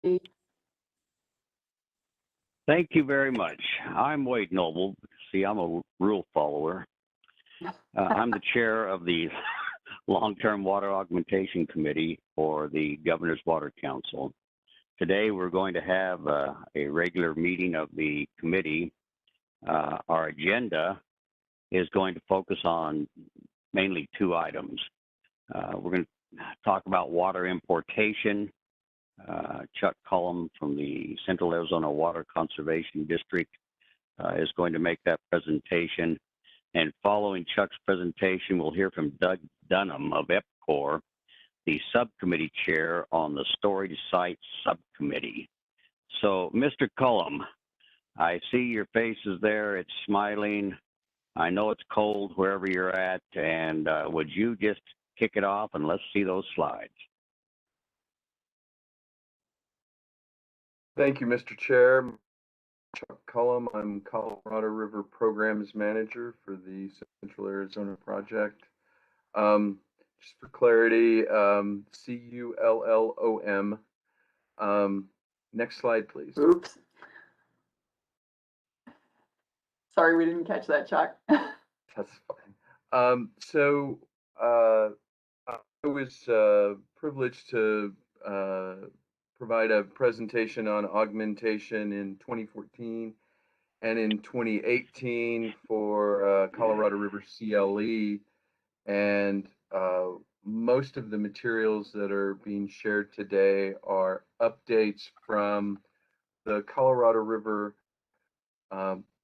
Thank you very much. I'm Wade Noble. See, I'm a rule follower. I'm the chair of the Long-Term Water Augmentation Committee for the Governor's Water Council. Today, we're going to have a regular meeting of the committee. Our agenda is going to focus on mainly two items. We're going to talk about water importation. Chuck Cullum from the Central Arizona Water Conservation District is going to make that presentation. And following Chuck's presentation, we'll hear from Doug Dunham of EPCOR, the subcommittee chair on the Storage Site Subcommittee. So, Mr. Cullum, I see your faces there. It's smiling. I know it's cold wherever you're at. And would you just kick it off and let's see those slides? Thank you, Mr. Chair. Chuck Cullum. I'm Colorado River Programs Manager for the Central Arizona Project. Just for clarity, C-U-L-L-O-M. Next slide, please. Oops. Sorry, we didn't catch that, Chuck. That's fine. I was privileged to provide a presentation on augmentation in 2014 and in 2018 for Colorado River CLE. And most of the materials that are being shared today are updates from the Colorado River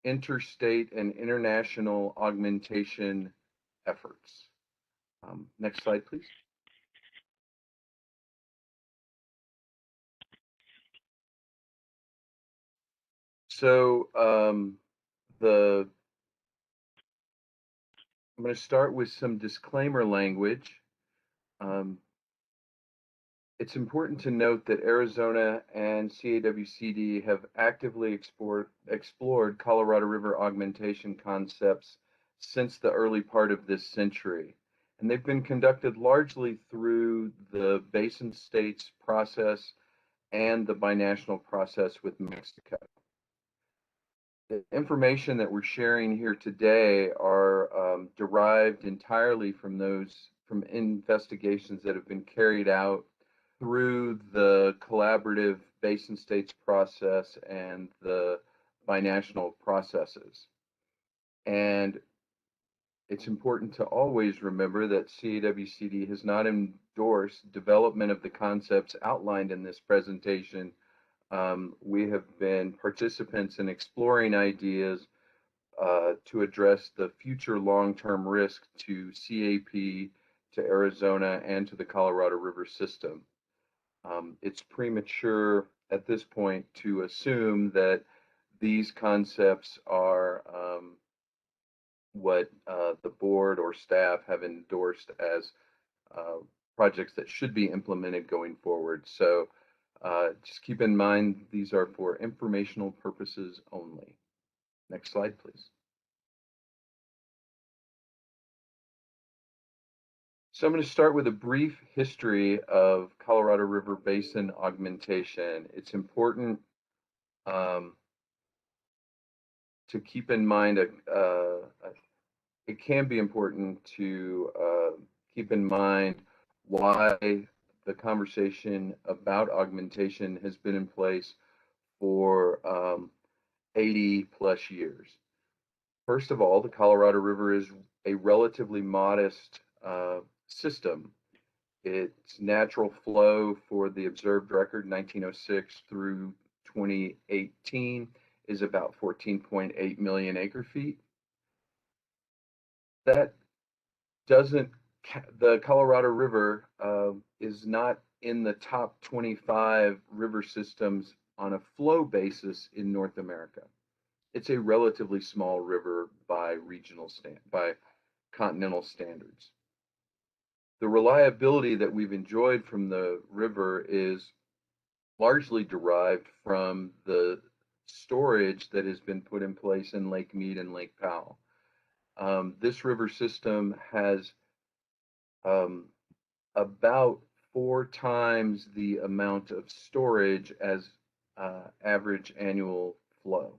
interstate and international augmentation efforts. Next slide, please. So I'm going to start with some disclaimer language. It's important to note that Arizona and CAWCD have actively explored Colorado River augmentation concepts since the early part of this century. And they've been conducted largely through the Basin States process and the binational process with Mexico. The information that we're sharing here today are derived entirely from investigations that have been carried out through the collaborative Basin States process and the binational processes. And it's important to always remember that CAWCD has not endorsed development of the concepts outlined in this presentation. We have been participants in exploring ideas to address the future long-term risk to CAP, to Arizona, and to the Colorado River system. It's premature at this point to assume that these concepts are what the board or staff have endorsed as projects that should be implemented going forward. So just keep in mind, these are for informational purposes only. Next slide, please. So I'm going to start with a brief history of Colorado River Basin augmentation. It's important to keep in mind, it can be important to keep in mind why the conversation about augmentation has been in place for 80 plus years. First of all, the Colorado River is a relatively modest system. Its natural flow for the observed record 1906 through 2018 is about 14.8 million acre feet. That doesn't, the Colorado River is not in the top 25 river systems on a flow basis in North America. It's a relatively small river by continental standards. The reliability that we've enjoyed from the river is largely derived from the storage that has been put in place in Lake Mead and Lake Powell. This river system has about 4 times the amount of storage as average annual flow.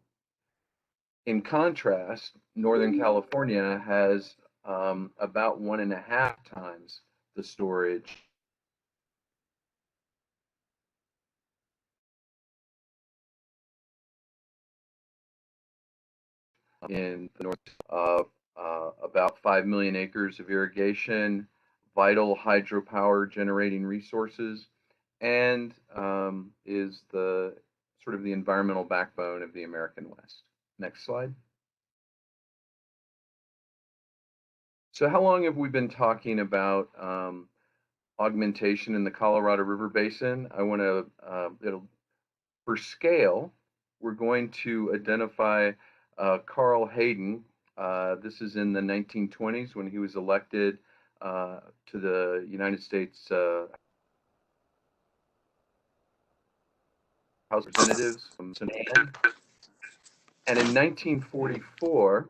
In contrast, Northern California has about 1.5 times the storage in the north, about 5 million acres of irrigation, vital hydropower generating resources, and is the sort of the environmental backbone of the American West. Next slide. So how long have we been talking about augmentation in the Colorado River Basin? I want to, for scale, we're going to identify Carl Hayden. This is in the 1920s when he was elected to the United States House of Representatives from Cincinnati. And in 1944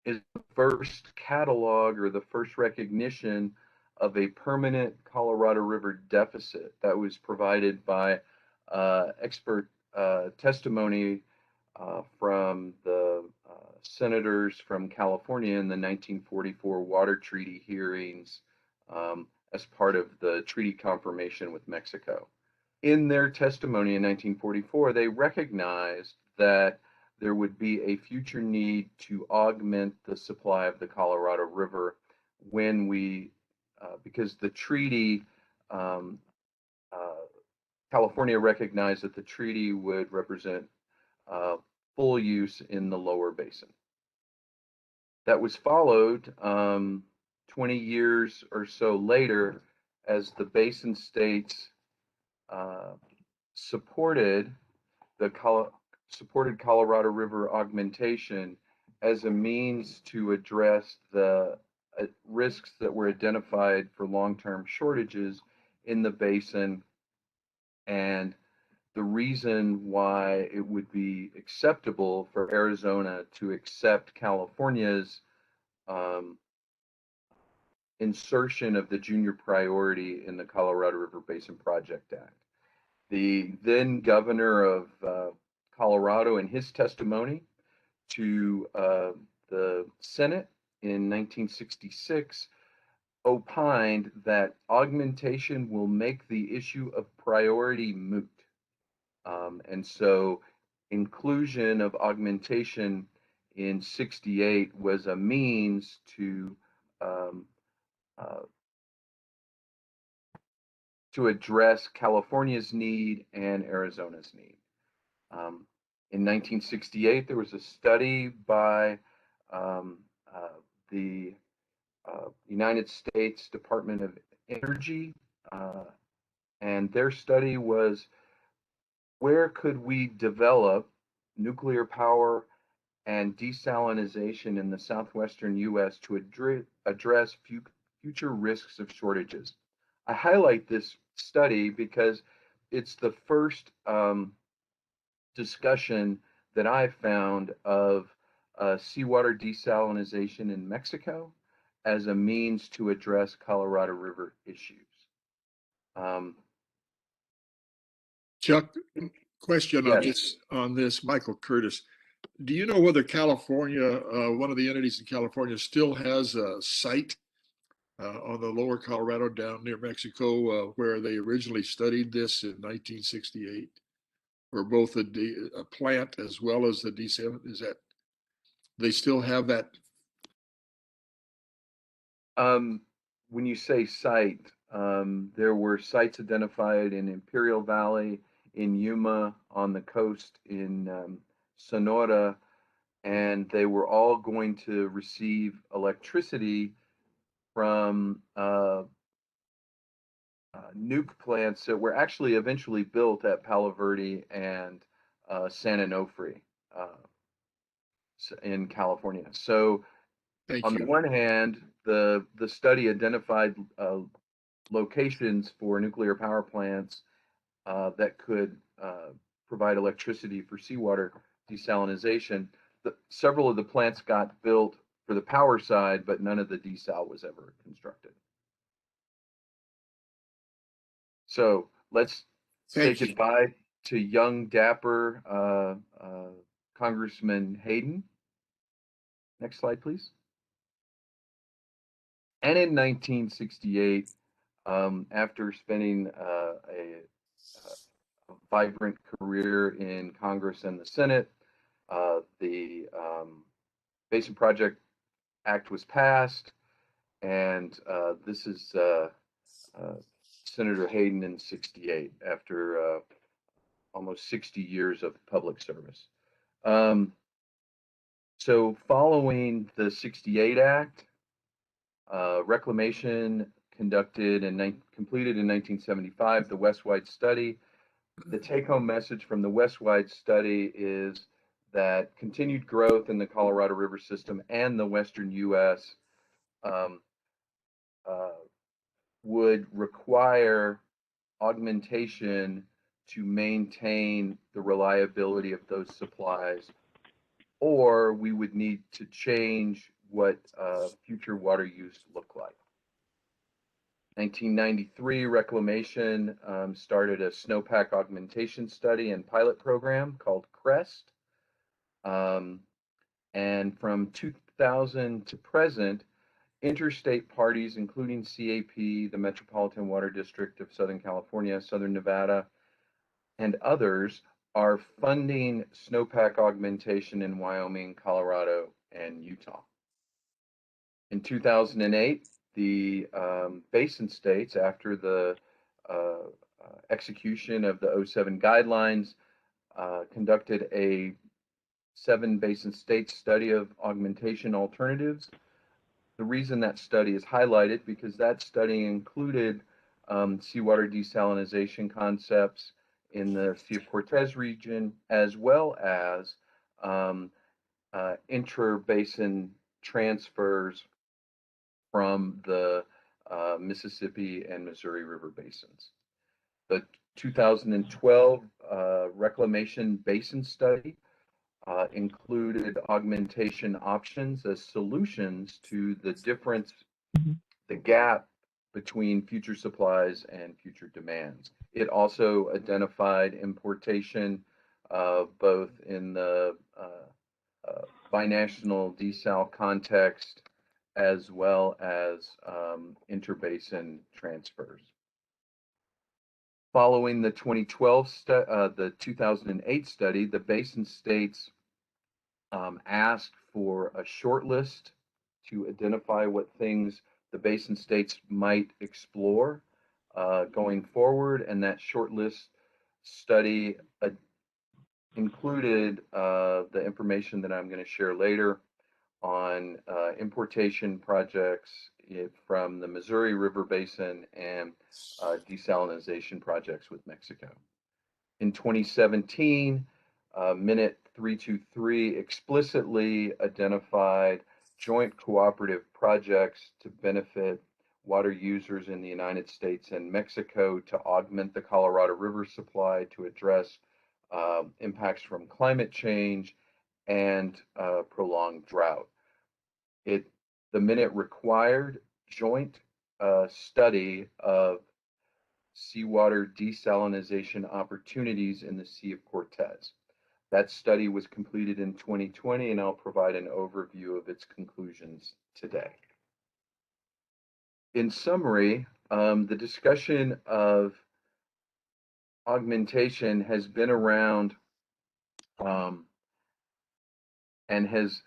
is the first catalog or the first recognition of a permanent Colorado River deficit that was provided by expert testimony from the senators from California in the 1944 water treaty hearings as part of the treaty confirmation with Mexico. In their testimony in 1944, they recognized that there would be a future need to augment the supply of the Colorado River when because the treaty, California recognized that the treaty would represent full use in the lower basin. That was followed 20 years or so later as the basin states supported Colorado River augmentation as a means to address the risks that were identified for long-term shortages in the basin, and the reason why it would be acceptable for Arizona to accept California's insertion of the junior priority in the Colorado River Basin Project Act. The then governor of Colorado, in his testimony to the Senate in 1966, opined that augmentation will make the issue of priority moot. And so inclusion of augmentation in 68 was a means to address California's need and Arizona's need. In 1968, there was a study by the United States Department of Energy, and their study was, where could we develop nuclear power and desalination in the southwestern U.S. to address future risks of shortages? I highlight this study because it's the first discussion that I found of seawater desalination in Mexico as a means to address Colorado River issues. Chuck, question Yes. on this, Michael Curtis. Do you know whether California, one of the entities in California, still has a site on the lower Colorado down near Mexico where they originally studied this in 1968, for both a plant as well as the desal? Is that they still have that? When you say site, there were sites identified in Imperial Valley, in Yuma, on the coast in Sonora, and they were all going to receive electricity from nuke plants that were actually eventually built at Palo Verde and San Onofre in California. So on the one hand, the study identified locations for nuclear power plants that could provide electricity for seawater desalination. Several of the plants got built for the power side, but none of the desal was ever constructed. So let's say Thank you. goodbye to young, dapper Congressman Hayden. Next slide, please. And in 1968, after spending a vibrant career in Congress and the Senate, the Basin Project Act was passed, and this is Senator Hayden in 68 after almost 60 years of public service. So following the 68 Act, Reclamation completed in 1975 the West-Wide Study. The take-home message from the West-Wide Study is that continued growth in the Colorado River system and the western U.S. Would require augmentation to maintain the reliability of those supplies, or we would need to change what future water use look like. 1993, Reclamation started a snowpack augmentation study and pilot program called CREST. And from 2000 to present, interstate parties, including CAP, the Metropolitan Water District of Southern California, Southern Nevada, and others, are funding snowpack augmentation in Wyoming, Colorado, and Utah. In 2008, the basin states, after the execution of the 07 guidelines, conducted a 7 basin state study of augmentation alternatives. The reason that study is highlighted because that study included seawater desalinization concepts in the Sea of Cortez region, as well as intra-basin transfers from the Mississippi and Missouri River basins. The 2012 Reclamation Basin Study included augmentation options as solutions to the difference, the gap between future supplies and future demands. It also identified importation both in the binational desal context as well as interbasin transfers. Following the 2008 study, the basin states asked for a short list to identify what things the basin states might explore going forward, and that short list study included the information that I'm going to share later on importation projects from the Missouri River Basin and desalinization projects with Mexico. In 2017, Minute 323 explicitly identified joint cooperative projects to benefit water users in the United States and Mexico to augment the Colorado River supply to address impacts from climate change and prolonged drought. The minute required joint study of seawater desalinization opportunities in the Sea of Cortez. That study was completed in 2020, and I'll provide an overview of its conclusions today. In summary, the discussion of augmentation has been around and has,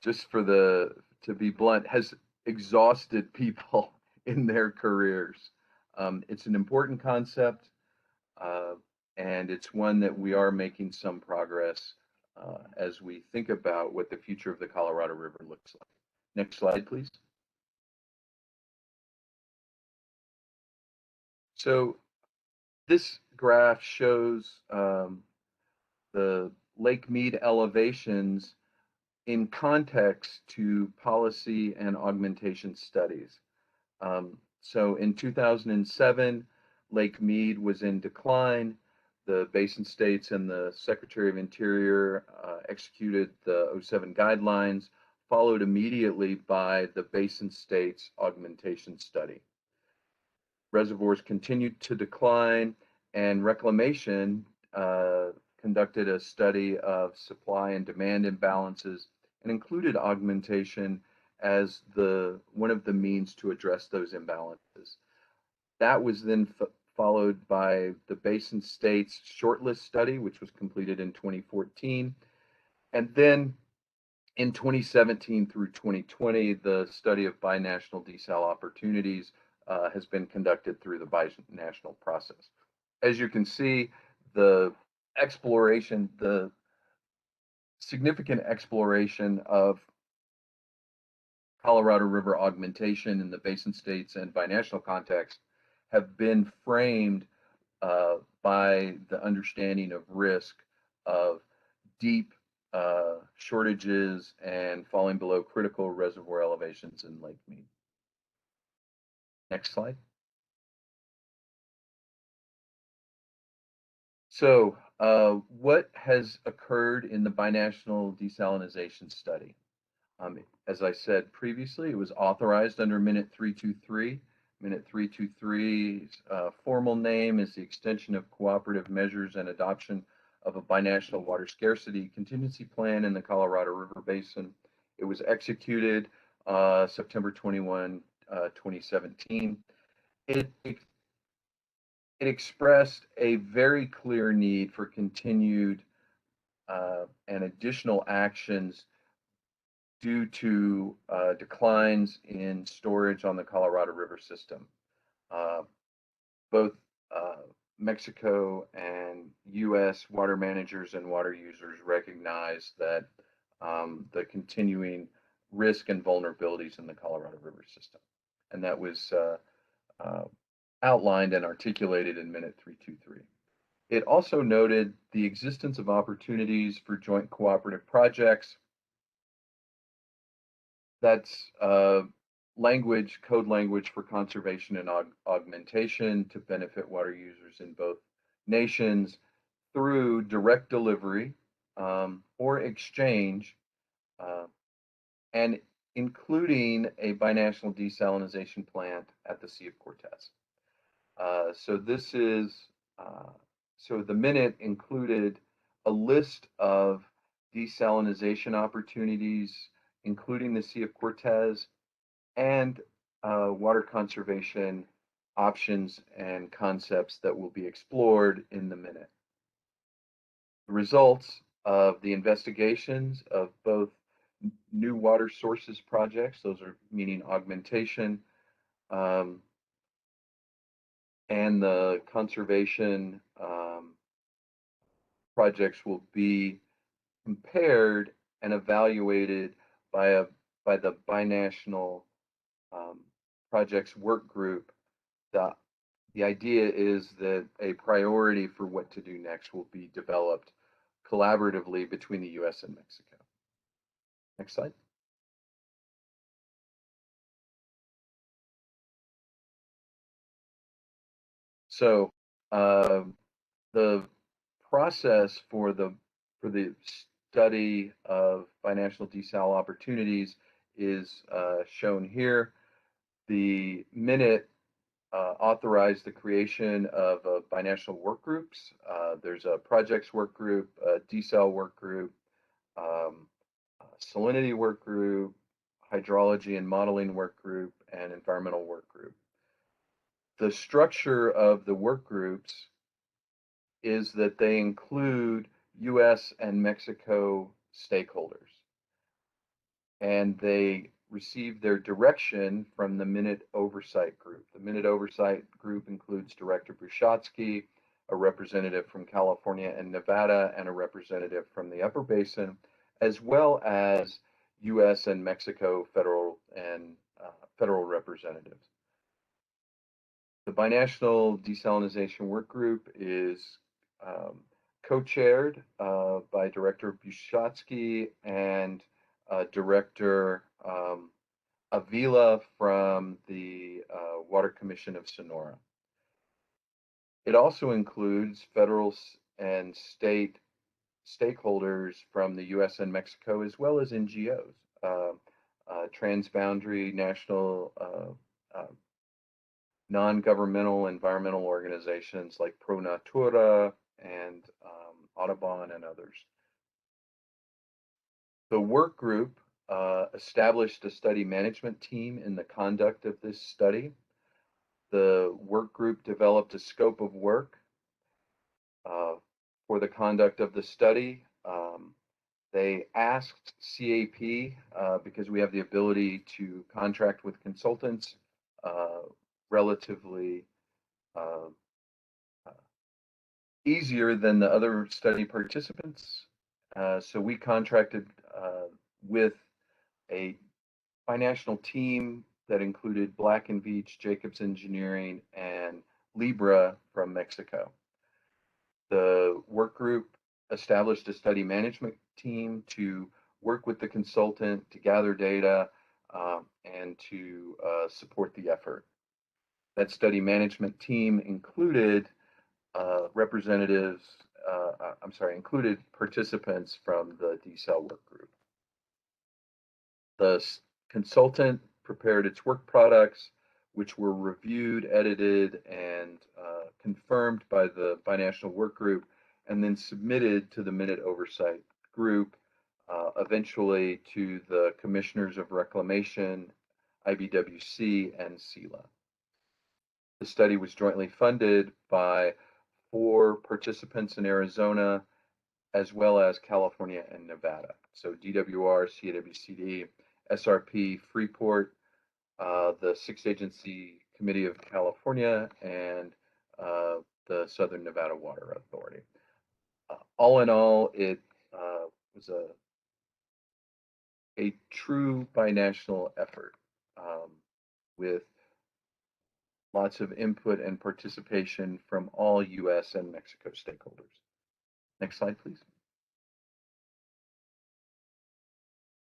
just to be blunt, has exhausted people in their careers. It's an important concept, and it's one that we are making some progress as we think about what the future of the Colorado River looks like. Next slide, please. So this graph shows the Lake Mead elevations in context to policy and augmentation studies. So in 2007, Lake Mead was in decline. The basin states and the Secretary of Interior executed the 07 guidelines, followed immediately by the basin states augmentation study. reservoirs continued to decline, and Reclamation conducted a study of supply and demand imbalances and included augmentation as one of the means to address those imbalances. That was then followed by the Basin States Shortlist Study, which was completed in 2014. And then in 2017 through 2020, the study of binational desal opportunities has been conducted through the binational process. As you can see, the significant exploration of Colorado River augmentation in the Basin States and binational context have been framed by the understanding of risk of deep shortages and falling below critical reservoir elevations in Lake Mead. Next slide. So what has occurred in the binational desalination study? As I said previously, it was authorized under Minute 323. Minute 323's formal name is the Extension of Cooperative Measures and Adoption of a Binational Water Scarcity Contingency Plan in the Colorado River Basin. It was executed September 21, 2017. It expressed a very clear need for continued and additional actions due to declines in storage on the Colorado River system. Both Mexico and U.S. water managers and water users recognize that the continuing risk and vulnerabilities in the Colorado River system. And that was outlined and articulated in Minute 323. It also noted the existence of opportunities for joint cooperative projects. That's code language for conservation and augmentation to benefit water users in both nations through direct delivery or exchange, and including a binational desalination plant at the Sea of Cortez. So the minute included a list of desalination opportunities, including the Sea of Cortez, and water conservation options and concepts that will be explored in the minute. The results of the investigations of both new water sources projects, those are meaning augmentation, and the conservation projects will be compared and evaluated by the binational projects work group. The idea is that a priority for what to do next will be developed collaboratively between the U.S. and Mexico. Next slide. So the process for the study of binational desal opportunities is shown here. The minute authorized the creation of binational work groups. There's a projects work group, a desal work group, salinity work group, hydrology and modeling work group, and environmental work group. The structure of the work groups is that they include U.S. and Mexico stakeholders, and they receive their direction from the Minute Oversight Group. The Minute Oversight Group includes Director Brushatsky, a representative from California and Nevada, and a representative from the Upper Basin, as well as U.S. and Mexico federal representatives. The Binational Desalination Work Group is co-chaired by Director Brushatsky and Director Avila from the Water Commission of Sonora. It also includes federal and state stakeholders from the U.S. and Mexico, as well as NGOs, transboundary non-governmental environmental organizations like Pro Natura and Audubon and others. The work group established a study management team in the conduct of this study. The work group developed a scope of work for the conduct of the study. They asked CAP, because we have the ability to contract with consultants relatively easier than the other study participants. So we contracted with a binational team that included Black & Veatch, Jacobs Engineering, and Libra from Mexico. The work group established a study management team to work with the consultant to gather data and to support the effort. That study management team included included participants from the DCEL work group. The consultant prepared its work products, which were reviewed, edited, and confirmed by the binational work group, and then submitted to the Minute Oversight Group, eventually to the Commissioners of Reclamation, IBWC, and SELA. The study was jointly funded by 4 participants in Arizona, as well as California and Nevada. So DWR, CAWCD, SRP, Freeport, the 6th Agency Committee of California, and the Southern Nevada Water Authority. All in all, it was a true binational effort with lots of input and participation from all US and Mexico stakeholders. Next slide, please.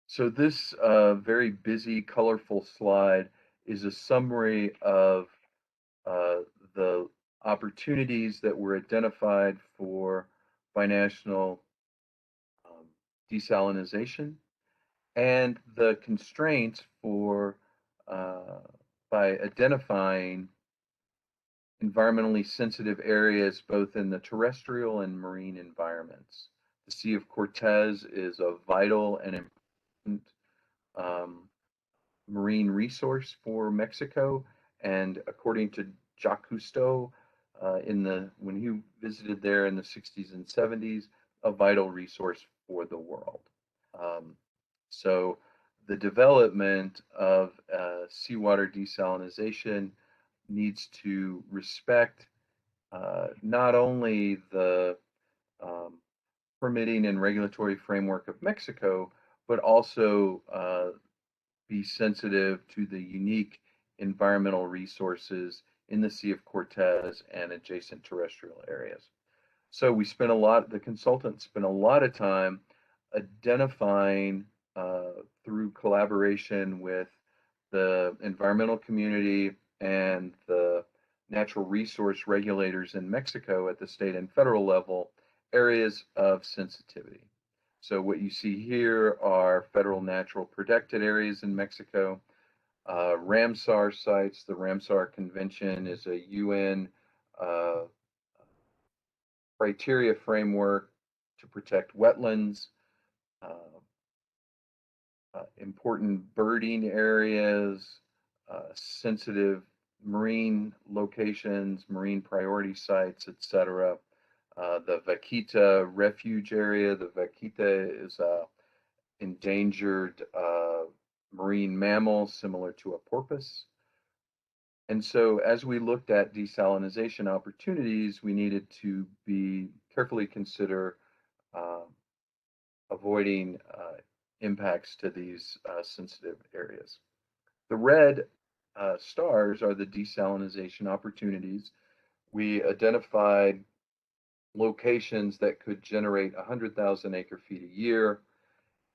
So this very busy, colorful slide is a summary of the opportunities that were identified for binational desalinization and the constraints for by identifying environmentally sensitive areas both in the terrestrial and marine environments. The Sea of Cortez is a vital and important marine resource for Mexico, and according to Jacques Cousteau, when he visited there in the 60s and 70s, a vital resource for the world. So the development of seawater desalinization needs to respect not only the permitting and regulatory framework of Mexico, but also be sensitive to the unique environmental resources in the Sea of Cortez and adjacent terrestrial areas. So the consultants spent a lot of time identifying through collaboration with the environmental community and the natural resource regulators in Mexico at the state and federal level, areas of sensitivity. So what you see here are federal natural protected areas in Mexico, Ramsar sites. The Ramsar Convention is a UN criteria framework to protect wetlands, important birding areas, sensitive marine locations, marine priority sites, etc. The Vaquita Refuge area. The Vaquita is a endangered marine mammal similar to a porpoise. And so as we looked at desalinization opportunities, we needed to be carefully consider avoiding impacts to these sensitive areas. The red stars are the desalinization opportunities. We identified locations that could generate 100,000 acre-feet a year,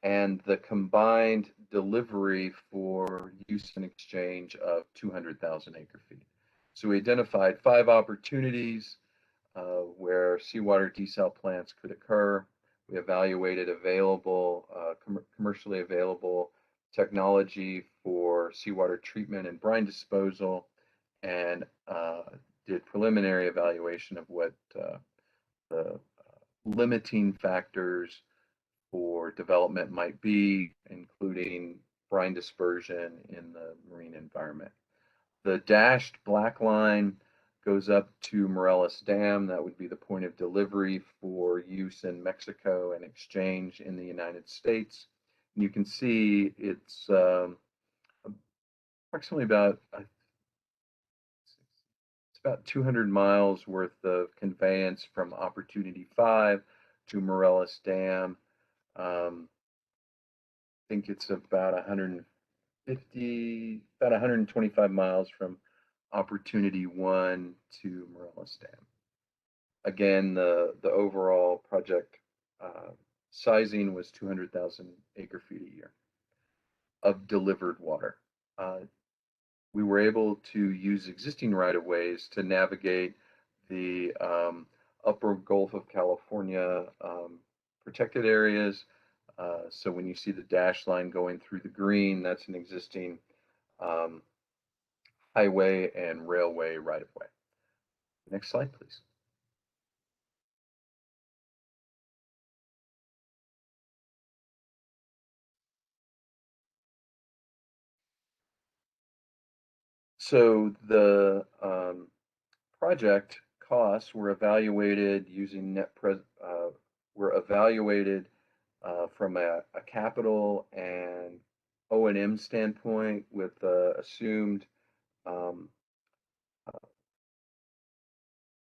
and the combined delivery for use and exchange of 200,000 acre-feet. So we identified 5 opportunities where seawater desal plants could occur. We evaluated commercially available technology for seawater treatment and brine disposal, and did preliminary evaluation of what the limiting factors for development might be, including brine dispersion in the marine environment. The dashed black line goes up to Morelos Dam. That would be the point of delivery for use in Mexico and exchange in the United States. And you can see it's approximately about 200 miles worth of conveyance from Opportunity 5 to Morelos Dam. I think it's about 125 miles from Opportunity 1 to Morelos Dam. Again, the overall project sizing was 200,000 acre-feet a year of delivered water. We were able to use existing right-of-ways to navigate the upper Gulf of California protected areas. So when you see the dash line going through the green, that's an existing highway and railway right-of-way. Next slide, please. So the project costs were evaluated using from a capital and O&M standpoint with assumed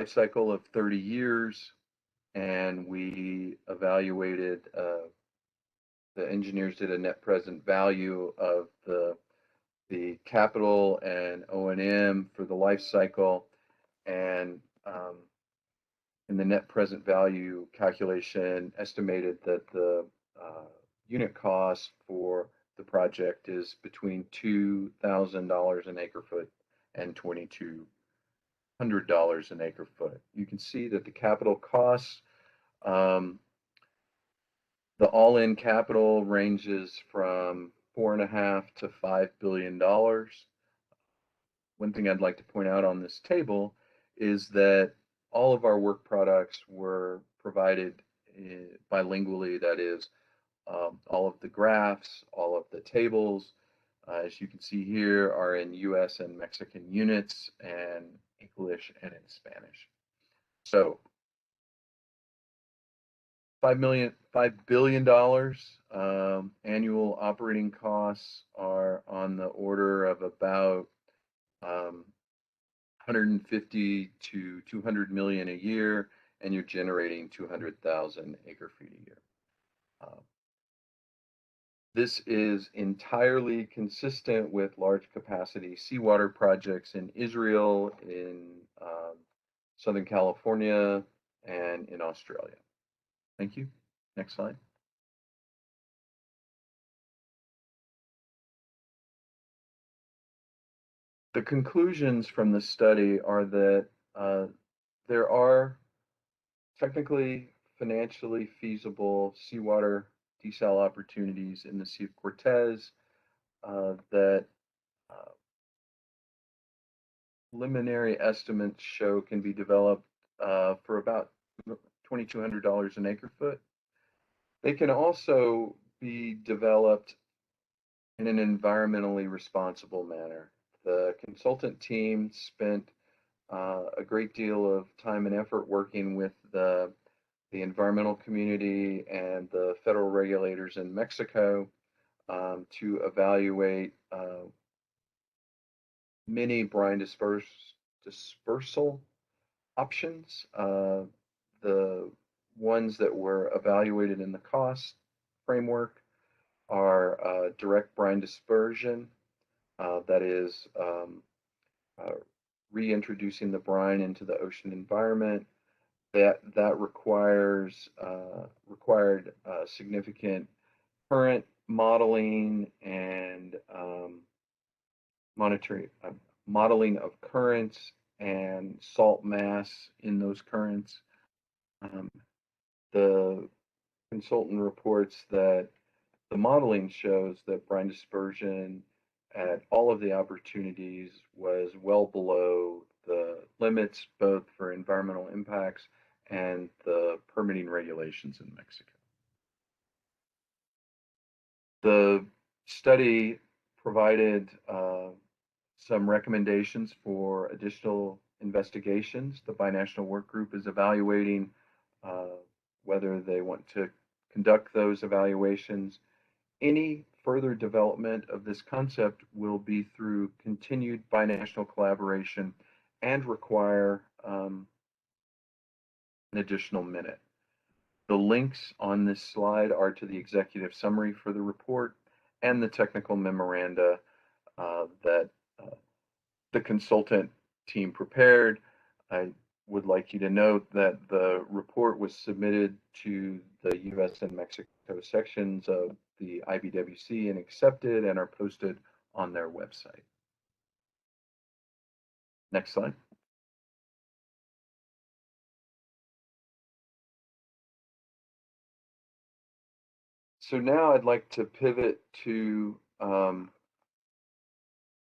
life cycle of 30 years, and we evaluated, the engineers did a net present value of the capital and O&M for the life cycle, and in the net present value calculation estimated that the unit cost for the project is between $2,000 an acre foot and $2,200 an acre foot. You can see that the capital costs, the all-in capital ranges from $4.5 to $5 billion. One thing I'd like to point out on this table is that all of our work products were provided bilingually. That is, all of the graphs, all of the tables, as you can see here, are in US and Mexican units, and English and in Spanish. So $5 billion annual operating costs are on the order of about 150 to 200 million a year, and you're generating 200,000 acre feet a year. This is entirely consistent with large capacity seawater projects in Israel, in Southern California, and in Australia. Thank you. Next slide. The conclusions from the study are that there are technically, financially feasible seawater desal opportunities in the Sea of Cortez that preliminary estimates show can be developed for about $2,200 an acre foot. They can also be developed in an environmentally responsible manner. The consultant team spent a great deal of time and effort working with the environmental community and the federal regulators in Mexico to evaluate many brine dispersal options. The ones that were evaluated in the cost framework are direct brine dispersion, that is reintroducing the brine into the ocean environment. That required significant current modeling and modeling of currents and salt mass in those currents. The consultant reports that the modeling shows that brine dispersion at all of the opportunities was well below the limits, both for environmental impacts and the permitting regulations in Mexico. The study provided some recommendations for additional investigations. The binational work group is evaluating whether they want to conduct those evaluations. Any further development of this concept will be through continued binational collaboration and require an additional minute. The links on this slide are to the executive summary for the report and the technical memoranda that the consultant team prepared. I would like you to note that the report was submitted to the US and Mexico sections of the IBWC and accepted and are posted on their website. Next slide. So now I'd like to pivot to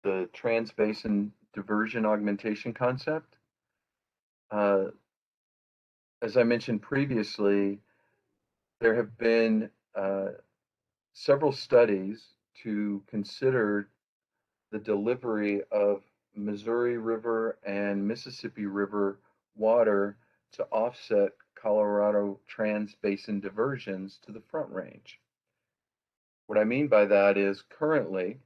the Trans-Basin diversion augmentation concept. As I mentioned previously, there have been several studies to consider the delivery of Missouri River and Mississippi River water to offset Colorado Trans-Basin diversions to the Front Range. What I mean by that is currently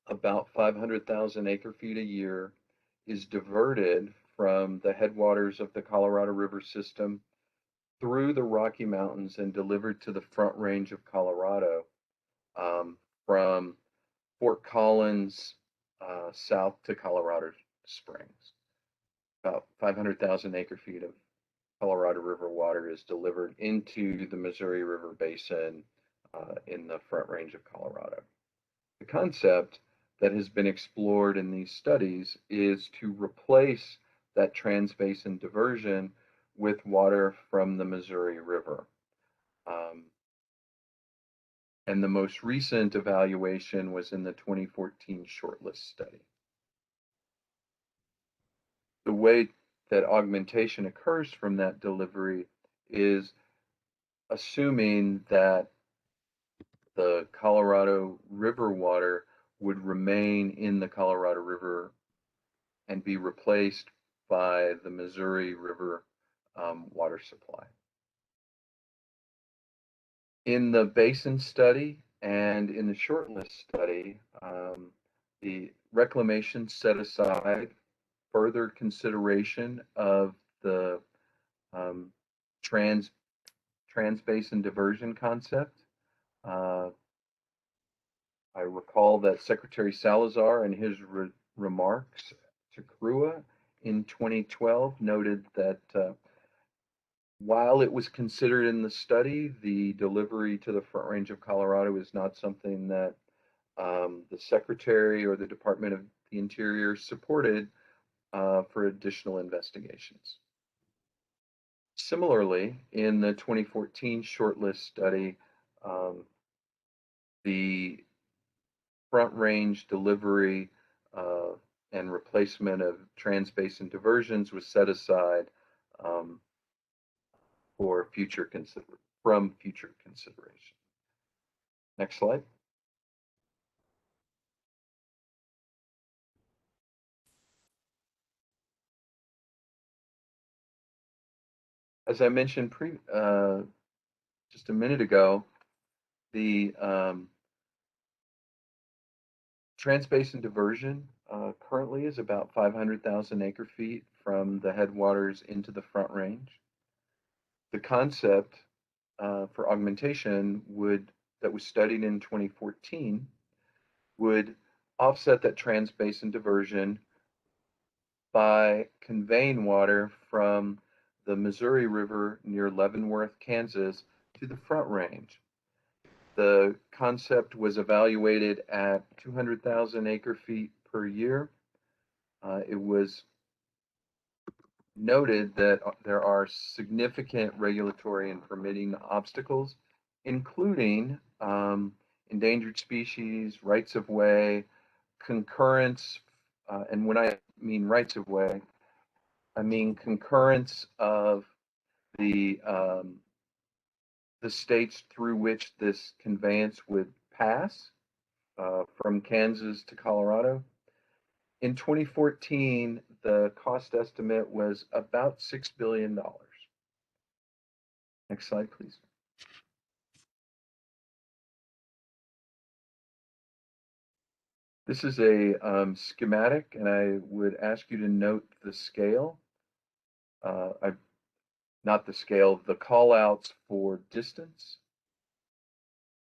about 500,000 acre-feet a year is diverted from the headwaters of the Colorado River system through the Rocky Mountains and delivered to the Front Range of Colorado from Fort Collins south to Colorado Springs. About 500,000 acre-feet of Colorado River water is delivered into the Missouri River Basin in the Front Range of Colorado. The concept that has been explored in these studies is to replace that Trans-Basin diversion with water from the Missouri River. And the most recent evaluation was in the 2014 shortlist study. The way that augmentation occurs from that delivery is assuming that the Colorado River water would remain in the Colorado River and be replaced by the Missouri River water supply. In the basin study and in the shortlist study, the reclamation set aside further consideration of the trans-basin diversion concept. I recall that Secretary Salazar in his remarks to CRUA in 2012 noted that while it was considered in the study, the delivery to the Front Range of Colorado is not something that the Secretary or the Department of the Interior supported for additional investigations. Similarly, in the 2014 shortlist study, the Front Range delivery and replacement of trans-basin diversions was set aside for future consideration. Next slide. As I mentioned just a minute ago, the Trans-Basin diversion currently is about 500,000 acre-feet from the headwaters into the Front Range. The concept for augmentation that was studied in 2014 would offset that Trans-Basin diversion by conveying water from the Missouri River near Leavenworth, Kansas, to the Front Range. The concept was evaluated at 200,000 acre-feet per year. It was noted that there are significant regulatory and permitting obstacles, including endangered species, rights of way, concurrence, and when I mean rights of way, I mean concurrence of the states through which this conveyance would pass from Kansas to Colorado. In 2014, the cost estimate was about $6 billion. Next slide, please. This is a schematic, and I would ask you to note the scale. Not the scale, the callouts for distance.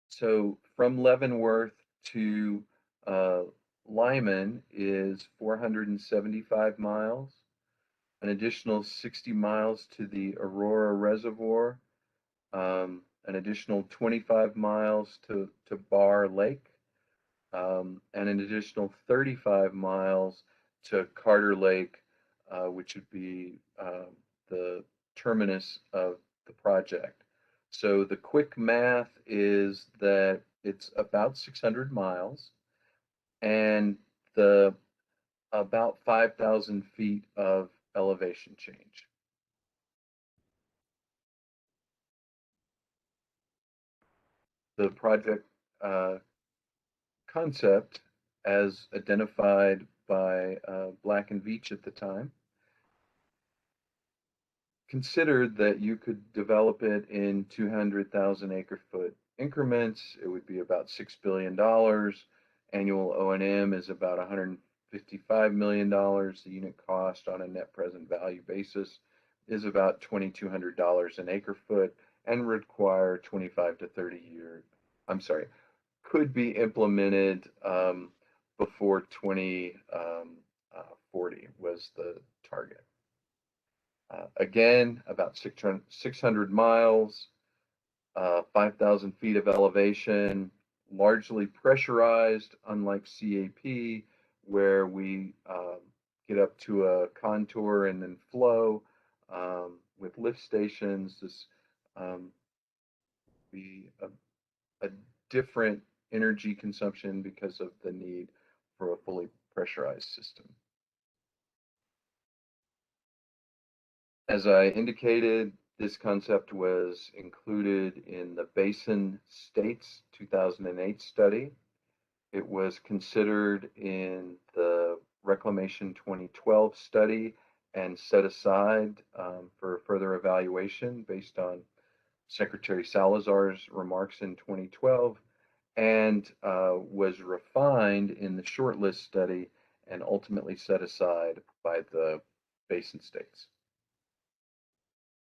So from Leavenworth to Lyman is 475 miles, an additional 60 miles to the Aurora Reservoir, an additional 25 miles to Barr Lake, and an additional 35 miles to Carter Lake, which would be the terminus of the project. So the quick math is that it's about 600 miles and the about 5,000 feet of elevation change. The project concept, as identified by Black and Veatch at the time, considered that you could develop it in 200,000 acre-foot increments. It would be about $6 billion. Annual O&M is about $155 million. The unit cost on a net present value basis is about $2,200 an acre-foot and require 25 to 30 years. I'm sorry, could be implemented before 2040 was the target. Again, about 600 miles, 5,000 feet of elevation, largely pressurized, unlike CAP, where we get up to a contour and then flow with lift stations. This be a different energy consumption because of the need for a fully pressurized system. As I indicated, this concept was included in the Basin States 2008 study. It was considered in the Reclamation 2012 study and set aside for further evaluation based on Secretary Salazar's remarks in 2012, and was refined in the shortlist study and ultimately set aside by the Basin States.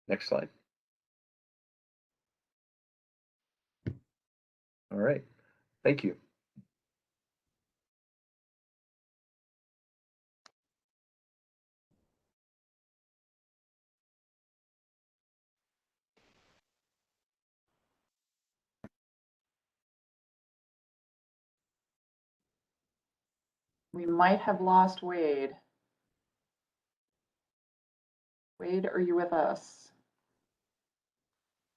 Next slide. All right, thank you. We might have lost Wade. Wade, are you with us?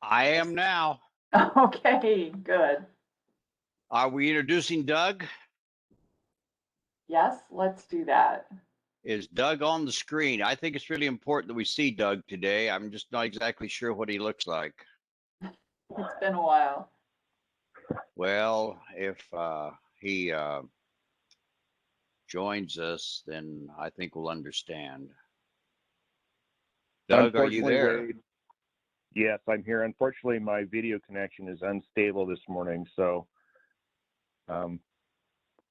I am now. Okay, good. Are we introducing Doug? Yes, let's do that. Is Doug on the screen? I think it's really important that we see Doug today. I'm just not exactly sure what he looks like. It's been a while. Well, if he joins us, then I think we'll understand. Doug, are you there? Wade, yes, I'm here. Unfortunately, my video connection is unstable this morning, so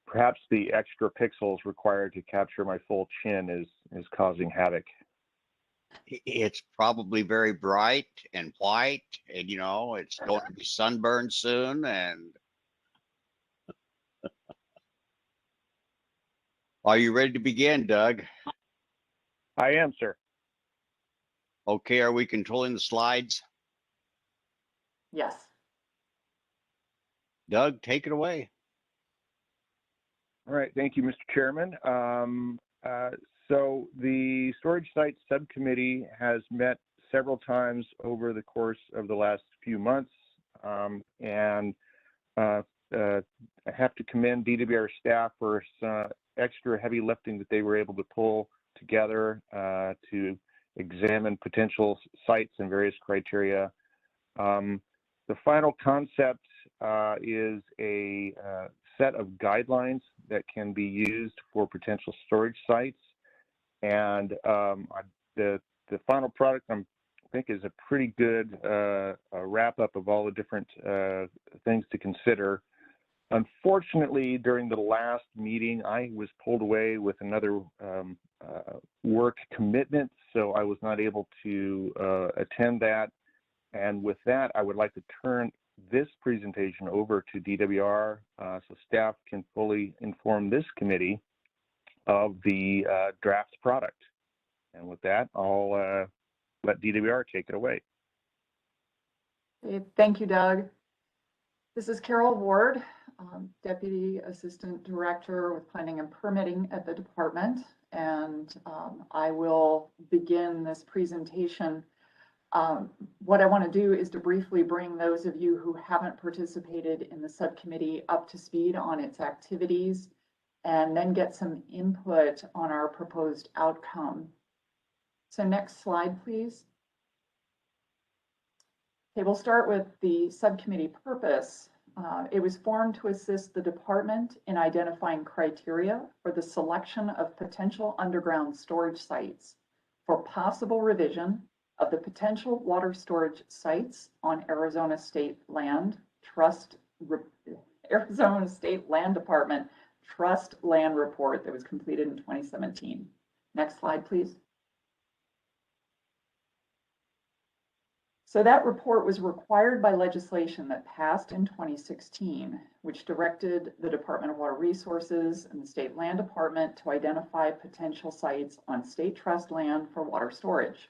perhaps the extra pixels required to capture my full chin is causing havoc. It's probably very bright and white, and you know, it's going to be sunburned soon. And are you ready to begin, Doug? I am, sir. Okay, are we controlling the slides? Yes. Doug, take it away. All right, thank you, Mr. Chairman. So the Storage Site Subcommittee has met several times over the course of the last few months, and I have to commend DWR staff for some extra heavy lifting that they were able to pull together to examine potential sites and various criteria. The final concept is a set of guidelines that can be used for potential storage sites. And the final product I think is a pretty good wrap up of all the different things to consider. Unfortunately, during the last meeting, I was pulled away with another work commitment, so I was not able to attend that. And with that, I would like to turn this presentation over to DWR so staff can fully inform this committee of the draft product. And with that, I'll let DWR take it away. Okay, thank you, Doug. This is Carol Ward, Deputy Assistant Director with Planning and Permitting at the department, and I will begin this presentation. What I want to do is to briefly bring those of you who haven't participated in the subcommittee up to speed on its activities, and then get some input on our proposed outcome. So next slide, please. Okay, we'll start with the subcommittee purpose. It was formed to assist the department in identifying criteria for the selection of potential underground storage sites for possible revision of the potential water storage sites on Arizona State Land Trust, Arizona State Land Department Trust Land Report that was completed in 2017. Next slide, please. So that report was required by legislation that passed in 2016, which directed the Department of Water Resources and the State Land Department to identify potential sites on state trust land for water storage.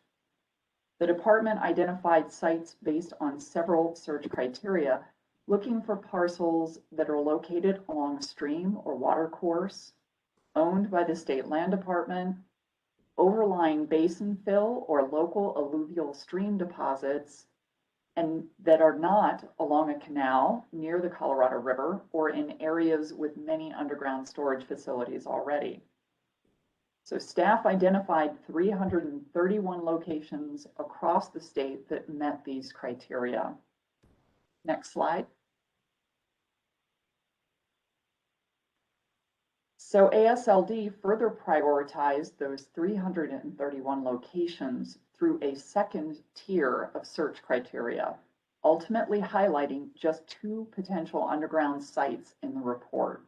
The department identified sites based on several search criteria, looking for parcels that are located along a stream or water course, owned by the State Land Department, overlying basin fill or local alluvial stream deposits, and that are not along a canal near the Colorado River or in areas with many underground storage facilities already. So staff identified 331 locations across the state that met these criteria. Next slide. So ASLD further prioritized those 331 locations through a second tier of search criteria, ultimately highlighting just 2 potential underground sites in the report.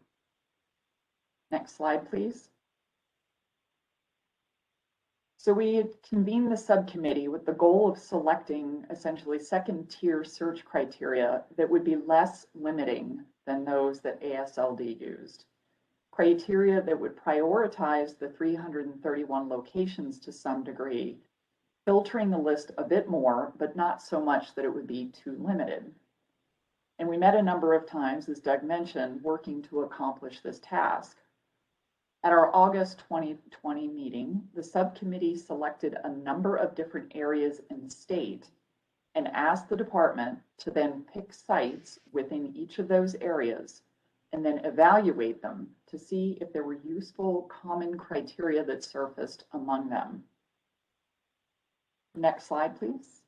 Next slide, please. So we had convened the subcommittee with the goal of selecting essentially second tier search criteria that would be less limiting than those that ASLD used. Criteria that would prioritize the 331 locations to some degree, filtering the list a bit more, but not so much that it would be too limited. And we met a number of times, as Doug mentioned, working to accomplish this task. At our August 2020 meeting, the subcommittee selected a number of different areas in the state and asked the department to then pick sites within each of those areas and then evaluate them to see if there were useful common criteria that surfaced among them. Next slide, please.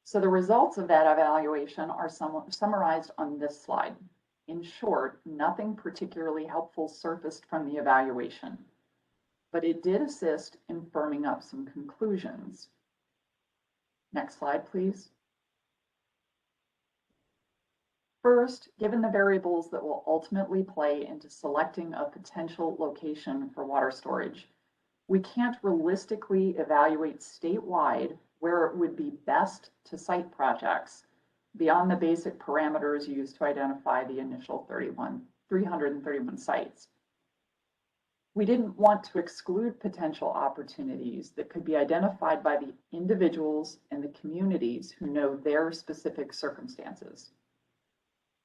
So the results of that evaluation are summarized on this slide. In short, nothing particularly helpful surfaced from the evaluation, but it did assist in firming up some conclusions. Next slide, please. First, given the variables that will ultimately play into selecting a potential location for water storage, we can't realistically evaluate statewide where it would be best to site projects beyond the basic parameters used to identify the initial 331 sites. We didn't want to exclude potential opportunities that could be identified by the individuals and the communities who know their specific circumstances.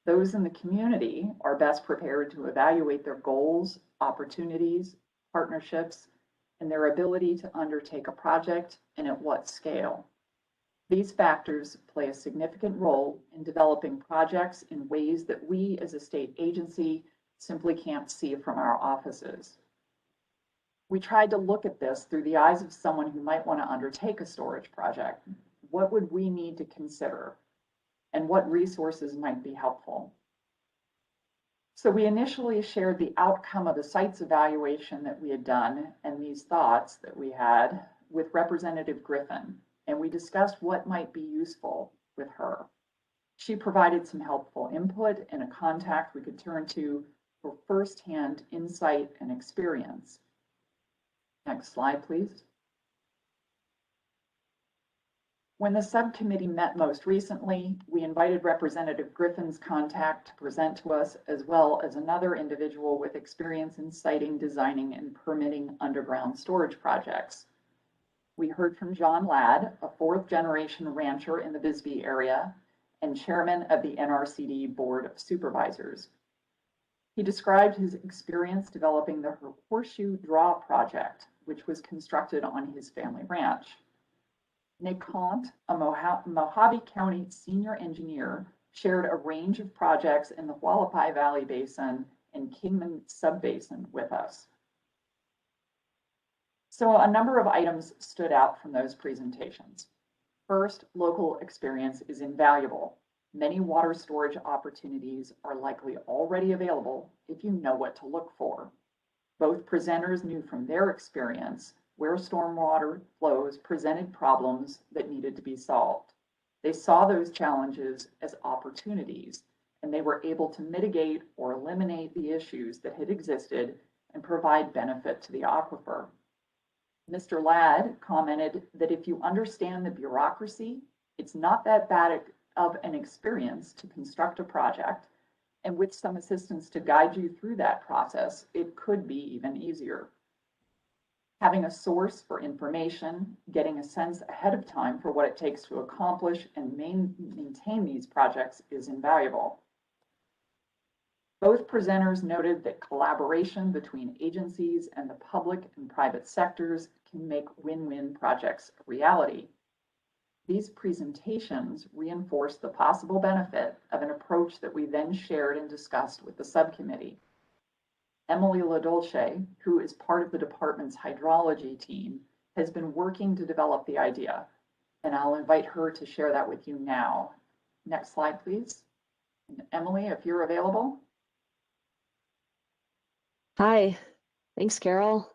Those in the community are best prepared to evaluate their goals, opportunities, partnerships, and their ability to undertake a project and at what scale. These factors play a significant role in developing projects in ways that we as a state agency simply can't see from our offices. We tried to look at this through the eyes of someone who might want to undertake a storage project. What would we need to consider, and what resources might be helpful? So we initially shared the outcome of the site's evaluation that we had done and these thoughts that we had with Representative Griffin, and we discussed what might be useful with her. She provided some helpful input and a contact we could turn to for firsthand insight and experience. Next slide, please. When the subcommittee met most recently, we invited Representative Griffin's contact to present to us, as well as another individual with experience in siting, designing, and permitting underground storage projects. We heard from John Ladd, a fourth-generation rancher in the Bisbee area and chairman of the NRCD Board of Supervisors. He described his experience developing the Horseshoe Draw project, which was constructed on his family ranch. Nick Hunt, a Mojave County senior engineer, shared a range of projects in the Hualapai Valley Basin and Kingman Subbasin with us. So a number of items stood out from those presentations. First, local experience is invaluable. Many water storage opportunities are likely already available if you know what to look for. Both presenters knew from their experience where stormwater flows presented problems that needed to be solved. They saw those challenges as opportunities, and they were able to mitigate or eliminate the issues that had existed and provide benefit to the aquifer. Mr. Ladd commented that if you understand the bureaucracy, it's not that bad of an experience to construct a project, and with some assistance to guide you through that process, it could be even easier. Having a source for information, getting a sense ahead of time for what it takes to accomplish and maintain these projects is invaluable. Both presenters noted that collaboration between agencies and the public and private sectors can make win-win projects a reality. These presentations reinforce the possible benefit of an approach that we then shared and discussed with the subcommittee. Emily LaDolce, who is part of the department's hydrology team, has been working to develop the idea, and I'll invite her to share that with you now. Next slide, please. And Emily, if you're available. Hi, thanks, Carol.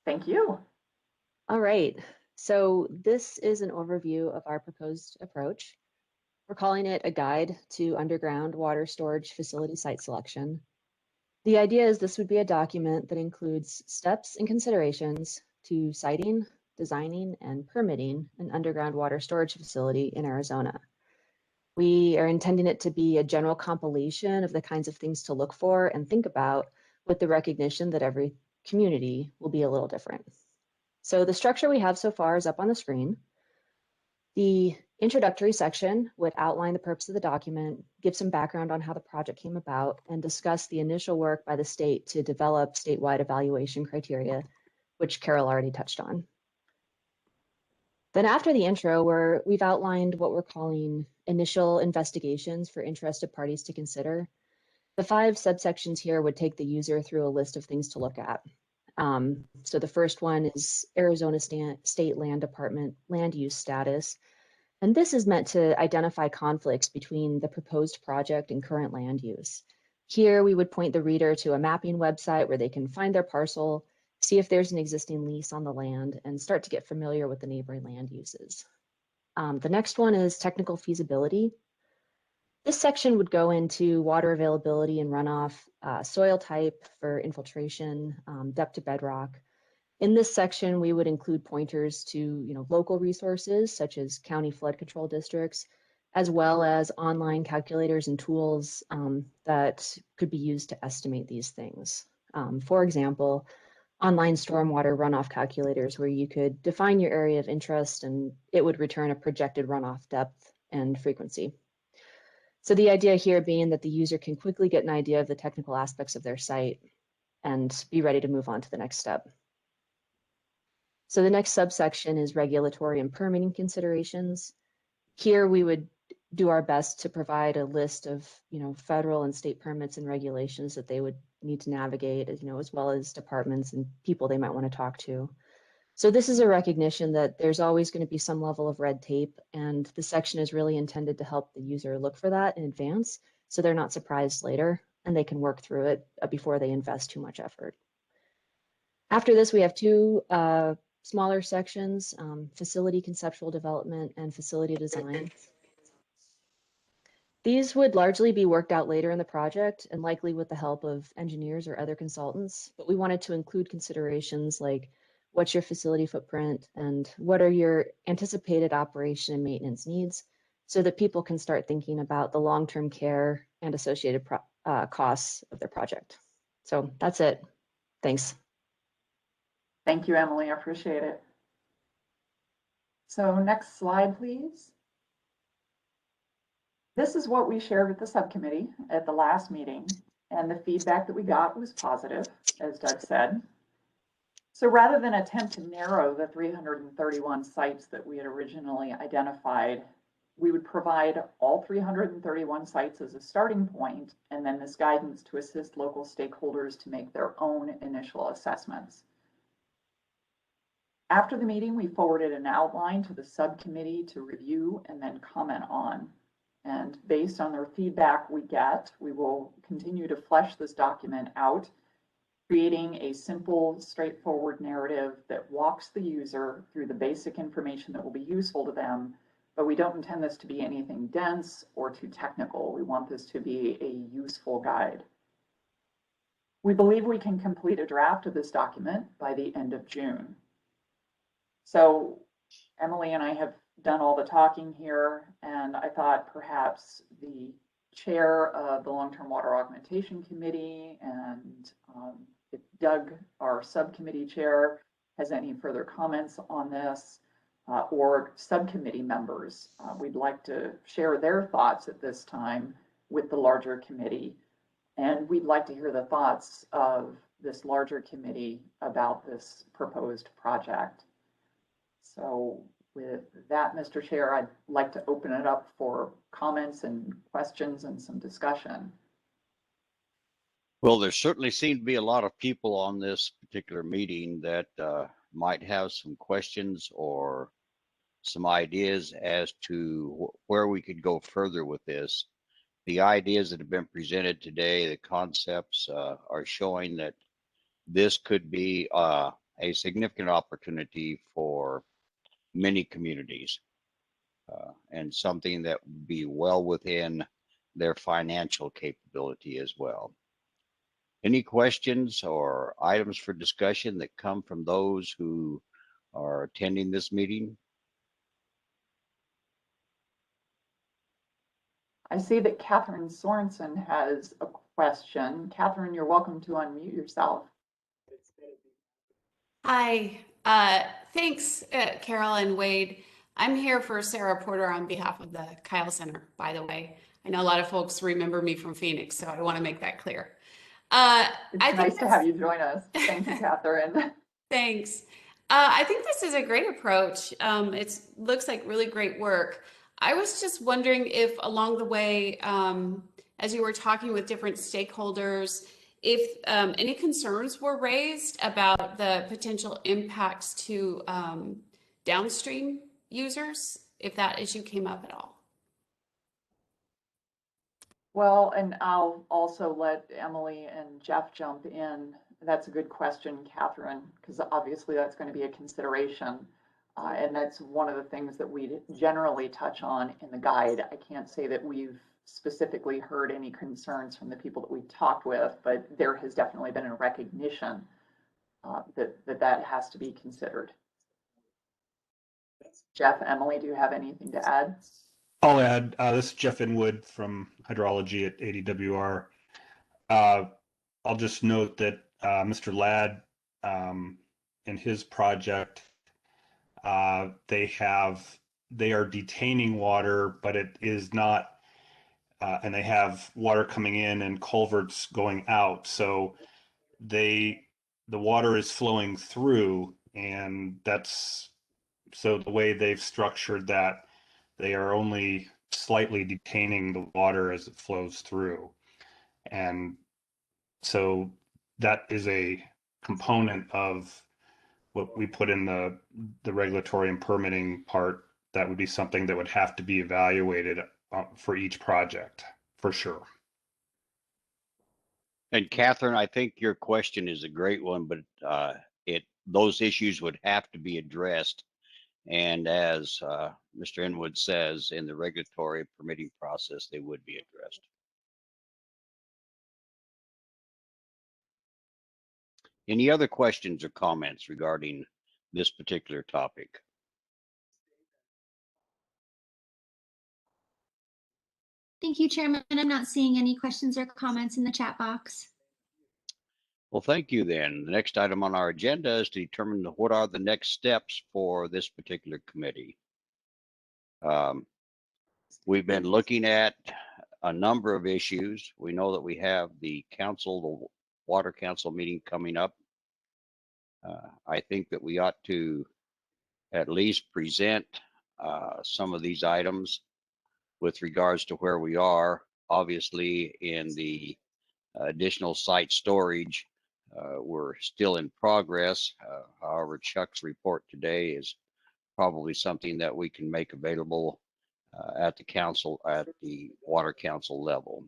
Thank you. All right, so this is an overview of our proposed approach. We're calling it a guide to underground water storage facility site selection. The idea is this would be a document that includes steps and considerations to siting, designing, and permitting an underground water storage facility in Arizona. We are intending it to be a general compilation of the kinds of things to look for and think about, with the recognition that every community will be a little different. So the structure we have so far is up on the screen. The introductory section would outline the purpose of the document, give some background on how the project came about, and discuss the initial work by the state to develop statewide evaluation criteria, which Carol already touched on. Then after the intro, we've outlined what we're calling initial investigations for interested parties to consider. The 5 subsections here would take the user through a list of things to look at. So the first one is Arizona State Land Department land use status. And this is meant to identify conflicts between the proposed project and current land use. Here we would point the reader to a mapping website where they can find their parcel, see if there's an existing lease on the land, and start to get familiar with the neighboring land uses. The next one is technical feasibility. This section would go into water availability and runoff, soil type for infiltration, depth to bedrock. In this section, we would include pointers to local resources such as county flood control districts, as well as online calculators and tools that could be used to estimate these things. For example, online stormwater runoff calculators where you could define your area of interest and it would return a projected runoff depth and frequency. So the idea here being that the user can quickly get an idea of the technical aspects of their site and be ready to move on to the next step. So the next subsection is regulatory and permitting considerations. Here we would do our best to provide a list of, federal and state permits and regulations that they would need to navigate, as well as departments and people they might want to talk to. So this is a recognition that there's always going to be some level of red tape, and the section is really intended to help the user look for that in advance so they're not surprised later and they can work through it before they invest too much effort. After this, we have two smaller sections, facility conceptual development and facility design. These would largely be worked out later in the project and likely with the help of engineers or other consultants, but we wanted to include considerations like what's your facility footprint and what are your anticipated operation and maintenance needs so that people can start thinking about the long-term care and associated costs of their project. So that's it. Thanks. Thank you, Emily. I appreciate it. So next slide, please. This is what we shared with the subcommittee at the last meeting, and the feedback that we got was positive, as Doug said. So rather than attempt to narrow the 331 sites that we had originally identified, we would provide all 331 sites as a starting point, and then this guidance to assist local stakeholders to make their own initial assessments. After the meeting, we forwarded an outline to the subcommittee to review and then comment on. And based on their feedback we get, we will continue to flesh this document out, creating a simple, straightforward narrative that walks the user through the basic information that will be useful to them. But we don't intend this to be anything dense or too technical. We want this to be a useful guide. We believe we can complete a draft of this document by the end of June. So Emily and I have done all the talking here, and I thought perhaps the chair of the Long-Term Water Augmentation Committee and if Doug, our subcommittee chair, has any further comments on this, or subcommittee members, we'd like to share their thoughts at this time with the larger committee. And we'd like to hear the thoughts of this larger committee about this proposed project. So with that, Mr. Chair, I'd like to open it up for comments and questions and some discussion. Well, there certainly seem to be a lot of people on this particular meeting that might have some questions or some ideas as to where we could go further with this. The ideas that have been presented today, the concepts are showing that this could be a significant opportunity for many communities and something that would be well within their financial capability as well. Any questions or items for discussion that come from those who are attending this meeting? I see that Catherine Sorensen has a question. Catherine, you're welcome to unmute yourself. Hi, thanks, Carol and Wade. I'm here for Sarah Porter on behalf of the Kyle Center, by the way. I know a lot of folks remember me from Phoenix, so I want to make that clear. It's nice to have you join us. Thank you, Catherine. Thanks. I think this is a great approach. It looks like really great work. I was just wondering if along the way, as you were talking with different stakeholders, if any concerns were raised about the potential impacts to downstream users, if that issue came up at all. Well, and I'll also let Emily and Jeff jump in. That's a good question, Catherine, because obviously that's going to be a consideration. And that's one of the things that we generally touch on in the guide. I can't say that we've specifically heard any concerns from the people that we've talked with, but there has definitely been a recognition that has to be considered. Jeff, Emily, do you have anything to add? I'll add, this is Jeff Inwood from hydrology at ADWR. I'll just note that Mr. Ladd, in his project, they are detaining water, but it is not, and they have water coming in and culverts going out. So the water is flowing through And that's, so the way they've structured that, they are only slightly detaining the water as it flows through. And so that is a component of what we put in the regulatory and permitting part. That would be something that would have to be evaluated for each project, for sure. And Catherine, I think your question is a great one, but those issues would have to be addressed. And as Mr. Inwood says, in the regulatory permitting process, they would be addressed. Any other questions or comments regarding this particular topic? Thank you, Chairman. I'm not seeing any questions or comments in the chat box. Well, thank you then. The next item on our agenda is to determine what are the next steps for this particular committee. We've been looking at a number of issues. We know that we have the Water Council meeting coming up. I think that we ought to at least present some of these items with regards to where we are. Obviously, in the additional site storage, we're still in progress. However, Chuck's report today is probably something that we can make available at the Water Council level.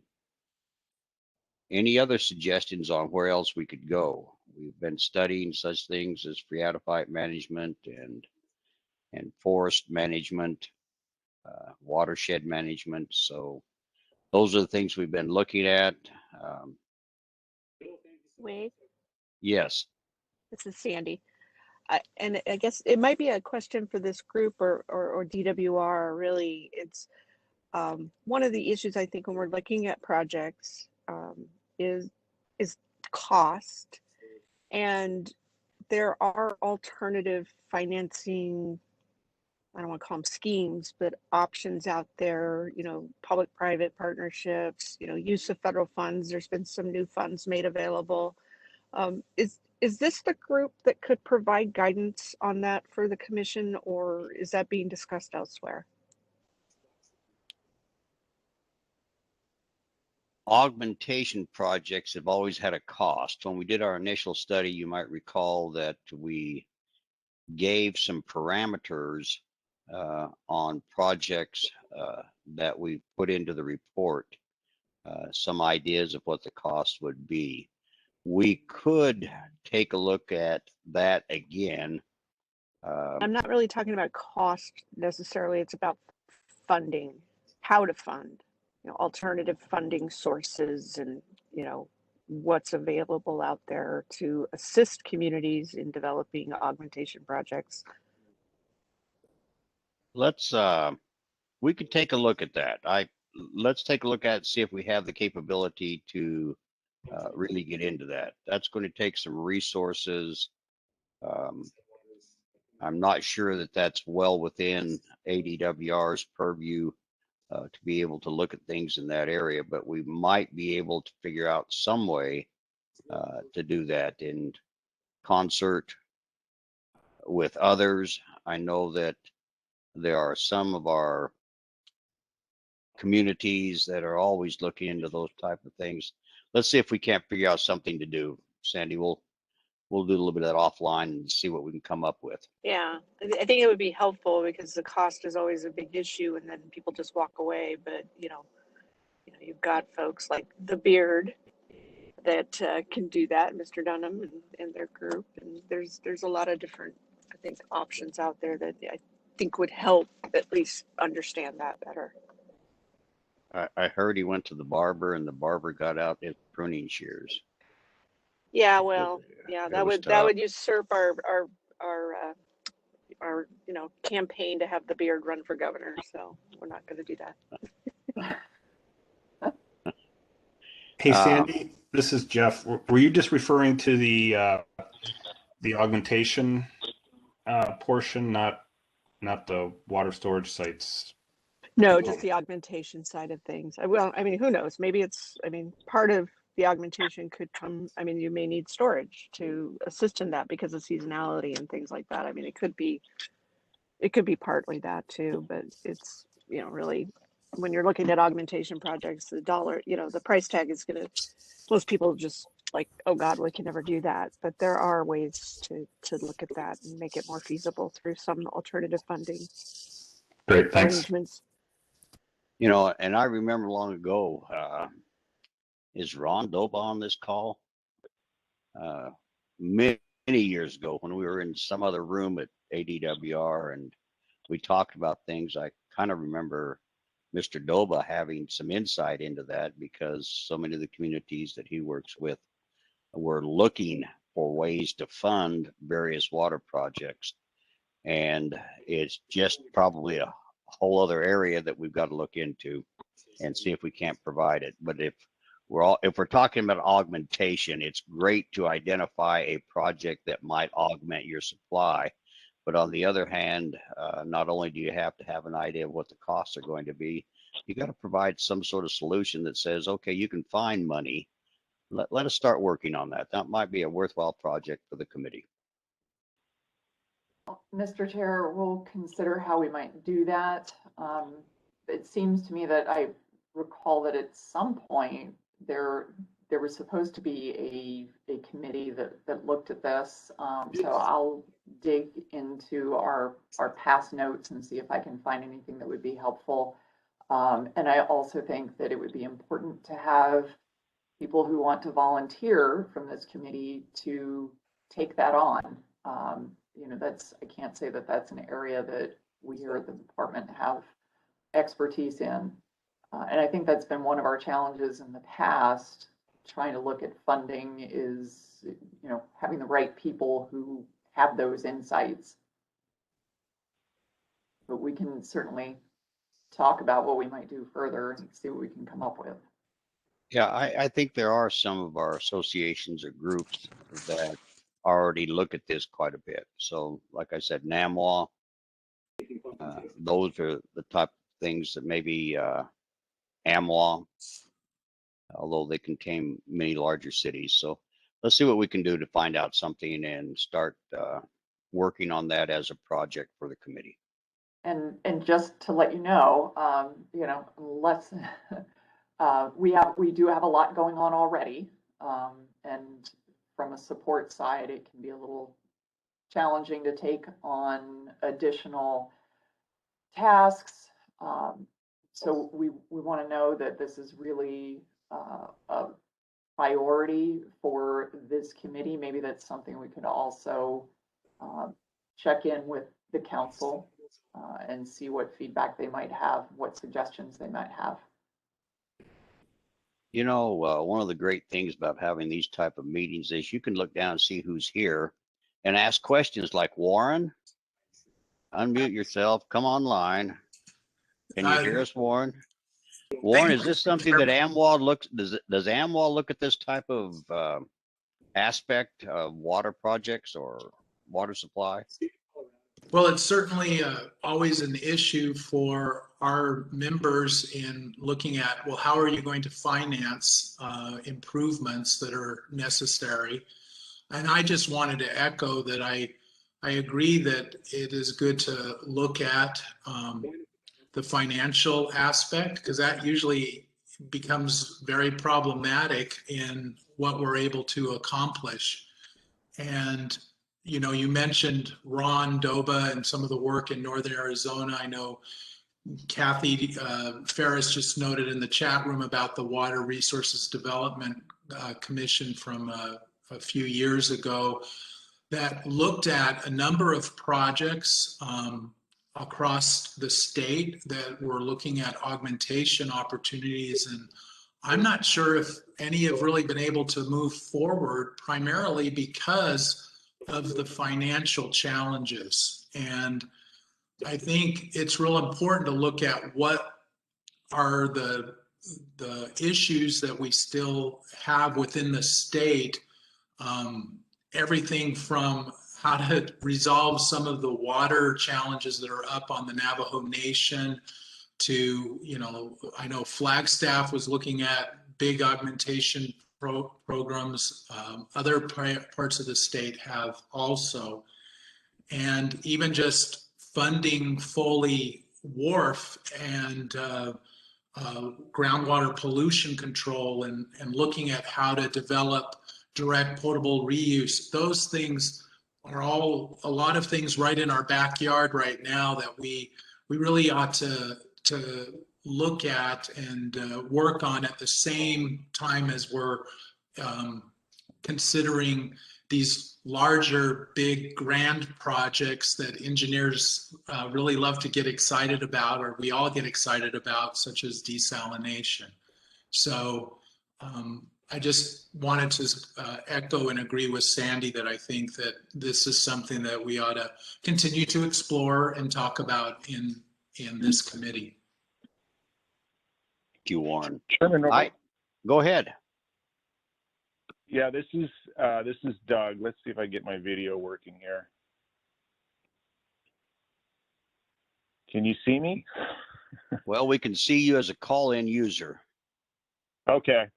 Any other suggestions on where else we could go? We've been studying such things as phreatophyte management and forest management, watershed management. So those are the things we've been looking at. Wade, Yes. this is Sandy. And I guess it might be a question for this group or DWR. Really, it's one of the issues I think when we're looking at projects is cost, and there are alternative financing, I don't want to call them schemes, but options out there, you know, public-private partnerships, you know, use of federal funds. There's been some new funds made available. Is this the group that could provide guidance on that for the commission, or is that being discussed elsewhere? Augmentation projects have always had a cost. When we did our initial study, you might recall that we gave some parameters on projects that we put into the report, some ideas of what the cost would be. We could take a look at that again. I'm not really talking about cost necessarily. It's about funding, how to fund, you know, alternative funding sources, and, you know, what's available out there to assist communities in developing augmentation projects. We could take a look at that. Let's take a look at it, see if we have the capability to really get into that. That's going to take some resources. I'm not sure that that's well within ADWR's purview to be able to look at things in that area, but we might be able to figure out some way to do that in concert with others. I know that there are some of our communities that are always looking into those type of things. Let's see if we can't figure out something to do. Sandy, we'll do a little bit of that offline and see what we can come up with. Yeah, I think it would be helpful because the cost is always a big issue, and then people just walk away. But you know, you've got folks like the Beard that can do that, Mr. Dunham and their group, and there's a lot of different, I think, options out there that I think would help at least understand that better. I heard he went to the barber and the barber got out his pruning shears. Yeah, well, yeah, that would usurp our you know, campaign to have the Beard run for governor. So we're not going to do that. Hey, Sandy, this is Jeff. Were you just referring to the augmentation portion, not the water storage sites? No, just the augmentation side of things. Well, I mean, who knows? Maybe it's, I mean, part of the augmentation could come, I mean, you may need storage to assist in that because of seasonality and things like that. I mean, it could be partly that too, but it's, you know, really, when you're looking at augmentation projects, the dollar, you know, the price tag is going to, most people just like, oh God, we can never do that. But there are ways to look at that and make it more feasible through some alternative funding Great, thanks. arrangements. You know, and I remember long ago, is Ron Doba on this call? Many years ago when we were in some other room at ADWR and we talked about things, I kind of remember Mr. Doba having some insight into that because so many of the communities that he works with were looking for ways to fund various water projects. And it's just probably a whole other area that we've got to look into and see if we can't provide it. But if we're talking about augmentation, it's great to identify a project that might augment your supply. But on the other hand, not only do you have to have an idea of what the costs are going to be, you got to provide some sort of solution that says, okay, you can find money. Let us start working on that. That might be a worthwhile project for the committee. Mr. Chair, we'll consider how we might do that. It seems to me that I recall that at some point there was supposed to be a committee that looked at this. So I'll dig into our past notes and see if I can find anything that would be helpful. And I also think that it would be important to have people who want to volunteer from this committee to take that on. You know, I can't say that that's an area that we here at the department have expertise in. And I think that's been one of our challenges in the past, trying to look at funding is, you know, having the right people who have those insights. But we can certainly talk about what we might do further and see what we can come up with. Yeah, I think there are some of our associations or groups that already look at this quite a bit. So like I said, NAMWA, those are the type of things that maybe AMWA, although they contain many larger cities. So let's see what we can do to find out something and start working on that as a project for the committee. And just to let you know, unless we do have a lot going on already, and from a support side, it can be a little challenging to take on additional tasks. So we want to know that this is really a priority for this committee. Maybe that's something we could also check in with the council and see what feedback they might have, what suggestions they might have. You know, one of the great things about having these type of meetings is you can look down and see who's here and ask questions like, Warren, unmute yourself, come online. Can you hear us, Warren? Warren, is this something that AMWA looks, does AMWA look at this type of aspect of water projects or water supply? Well, it's certainly always an issue for our members in looking at, well, how are you going to finance improvements that are necessary? And I just wanted to echo that I agree that it is good to look at the financial aspect, because that usually becomes very problematic in what we're able to accomplish. And you know, you mentioned Ron Doba and some of the work in Northern Arizona. I know Kathy Ferris just noted in the chat room about the Water Resources Development Commission from a few years ago that looked at a number of projects across the state that were looking at augmentation opportunities. And I'm not sure if any have really been able to move forward, primarily because of the financial challenges. And I think it's real important to look at what are the issues that we still have within the state. Everything from how to resolve some of the water challenges that are up on the Navajo Nation to, you know, I know Flagstaff was looking at big augmentation programs. Other parts of the state have also. And even just funding fully wharf and groundwater pollution control and looking at how to develop direct potable reuse. Those things are all a lot of things right in our backyard right now that we really ought to look at and work on at the same time as we're considering these larger, big, grand projects that engineers really love to get excited about, or we all get excited about, such as desalination. So I just wanted to echo and agree with Sandy that I think that this is something that we ought to continue to explore and talk about in this committee. Thank you, Warren. Chairman, Go ahead. Yeah, this is Doug. Let's see if I get my video working here. Can you see me? Well, we can see you as a call-in user. Okay.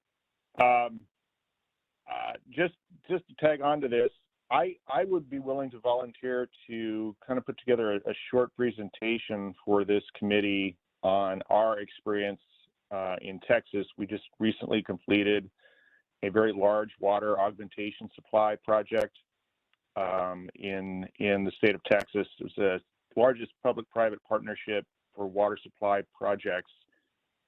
Just to tag on to this, I would be willing to volunteer to kind of put together a short presentation for this committee on our experience in Texas. We just recently completed a very large water augmentation supply project in the state of Texas. It was the largest public-private partnership for water supply projects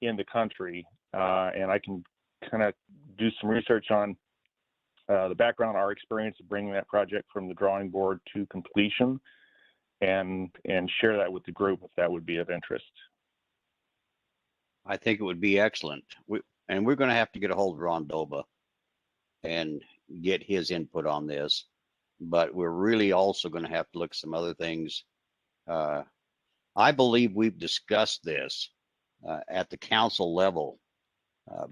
in the country, and I can kind of do some research on the background, our experience of bringing that project from the drawing board to completion, and share that with the group if that would be of interest. I think it would be excellent. We're going to have to get a hold of Ron Doba and get his input on this, but we're really also going to have to look at some other things. I believe we've discussed this at the council level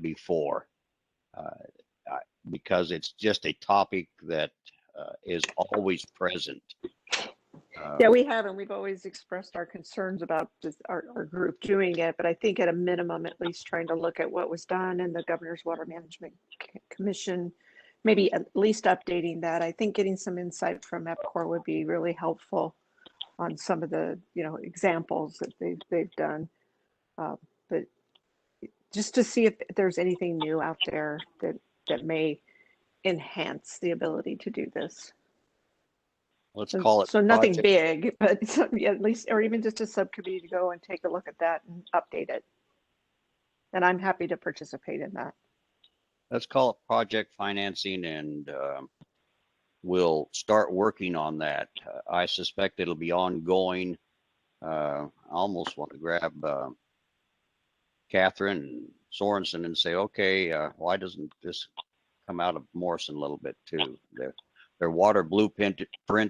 before, because it's just a topic that is always present. Yeah, we have, and we've always expressed our concerns about just our group doing it, but I think at a minimum, at least trying to look at what was done in the Governor's Water Management Commission, maybe at least updating that. I think getting some insight from EPCOR would be really helpful on some of the, examples that they've done. But just to see if there's anything new out there that may enhance the ability to do this. Let's call it. So nothing big, but at least, or even just a subcommittee to go and take a look at that and update it. And I'm happy to participate in that. Let's call it project financing, and we'll start working on that. I suspect it'll be ongoing. I almost want to grab Catherine Sorensen and say, okay, why doesn't this come out of Morrison a little bit too? Their water blueprint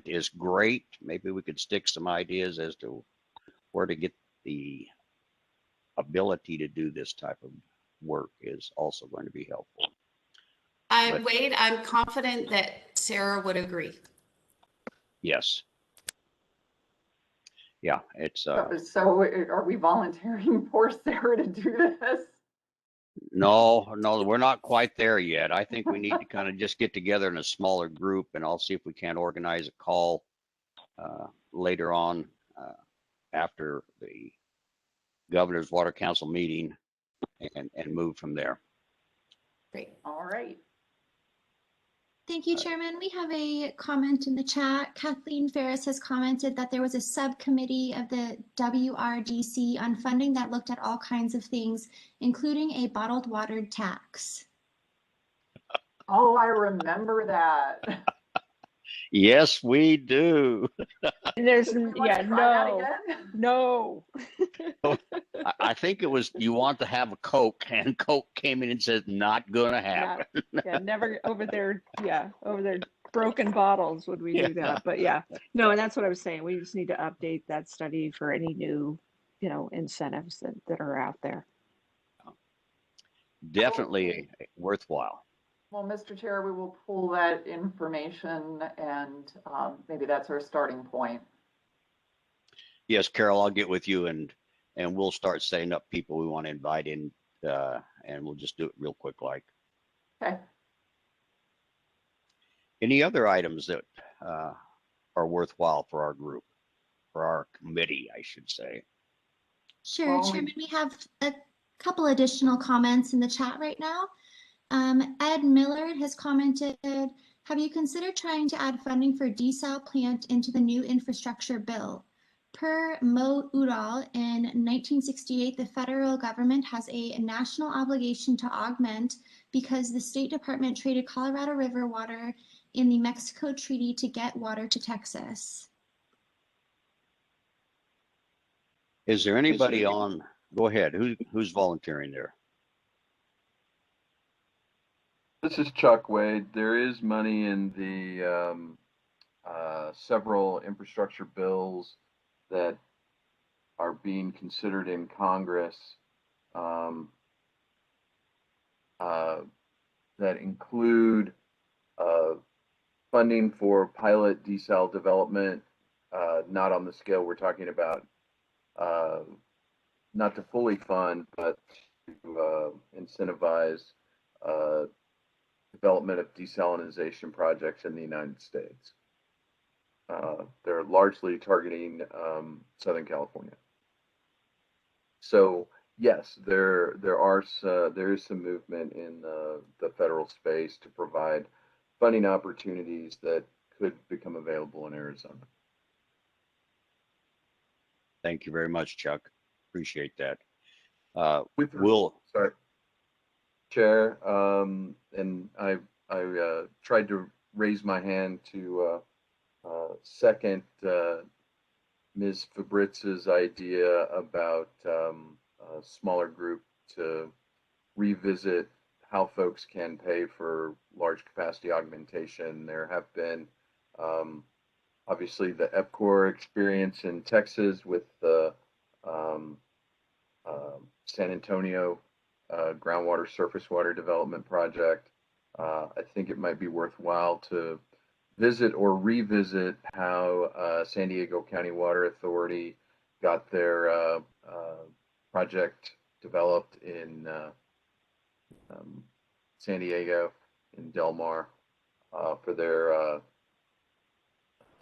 is great. Maybe we could stick some ideas as to where to get the ability to do this type of work is also going to be helpful. Wade, I'm confident that Sarah would agree. Yes. Yeah, it's. So are we volunteering for Sarah to do this? No, we're not quite there yet. I think we need to kind of just get together in a smaller group, and I'll see if we can't organize a call later on after the Governor's Water Council meeting and move from there. Great. All right. Thank you, Chairman. We have a comment in the chat. Kathleen Ferris has commented that there was a subcommittee of the WRDC on funding that looked at all kinds of things, including a bottled water tax. Oh, I remember that. Yes, we do. And there's, Try no. that I think it was, you want to have a Coke, and Coke came in and said, not gonna happen. Never over there. Yeah, over there. Broken bottles would we do that? But yeah, no, and that's what I was saying. We just need to update that study for any new, incentives that are out there. Definitely worthwhile. Well, Mr. Chair, we will pull that information, and maybe that's our starting point. Yes, Carol, I'll get with you and we'll start setting up people we want to invite in, and we'll just do it real quick like. Okay. Any other items that are worthwhile for our group, for our committee, I should say? Sure, Chairman, we have a couple additional comments in the chat right now. Ed Miller has commented, have you considered trying to add funding for desal plant into the new infrastructure bill? Per Mo Udall in 1968, the federal government has a national obligation to augment because the State Department traded Colorado River water in the Mexico Treaty to get water to Texas. Is there anybody on? Go ahead. Who's volunteering there? This is Chuck Wade. There is money in the several infrastructure bills that are being considered in Congress that include funding for pilot desal development, not on the scale we're talking about, not to fully fund, but to incentivize development of desalination projects in the United States. They're largely targeting Southern California. So yes, there is some movement in the federal space to provide funding opportunities that could become available in Arizona. Thank you very much, Chuck. Appreciate that. Sorry, Chair, and I tried to raise my hand to second Ms. Fabritz's idea about a smaller group to revisit how folks can pay for large capacity augmentation. There have been obviously the EPCOR experience in Texas with the San Antonio groundwater surface water development project. I think it might be worthwhile to visit or revisit how San Diego County Water Authority got their project developed in San Diego, in Del Mar, for their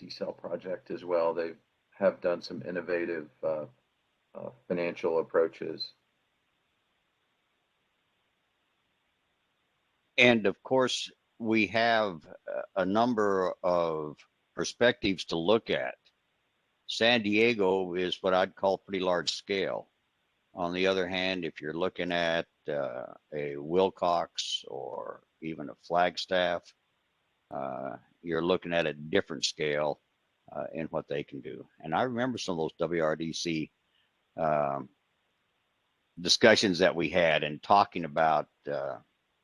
desal project as well. They have done some innovative financial approaches. And of course, we have a number of perspectives to look at. San Diego is what I'd call pretty large scale. On the other hand, if you're looking at a Wilcox or even a Flagstaff, you're looking at a different scale in what they can do. And I remember some of those WRDC discussions that we had and talking about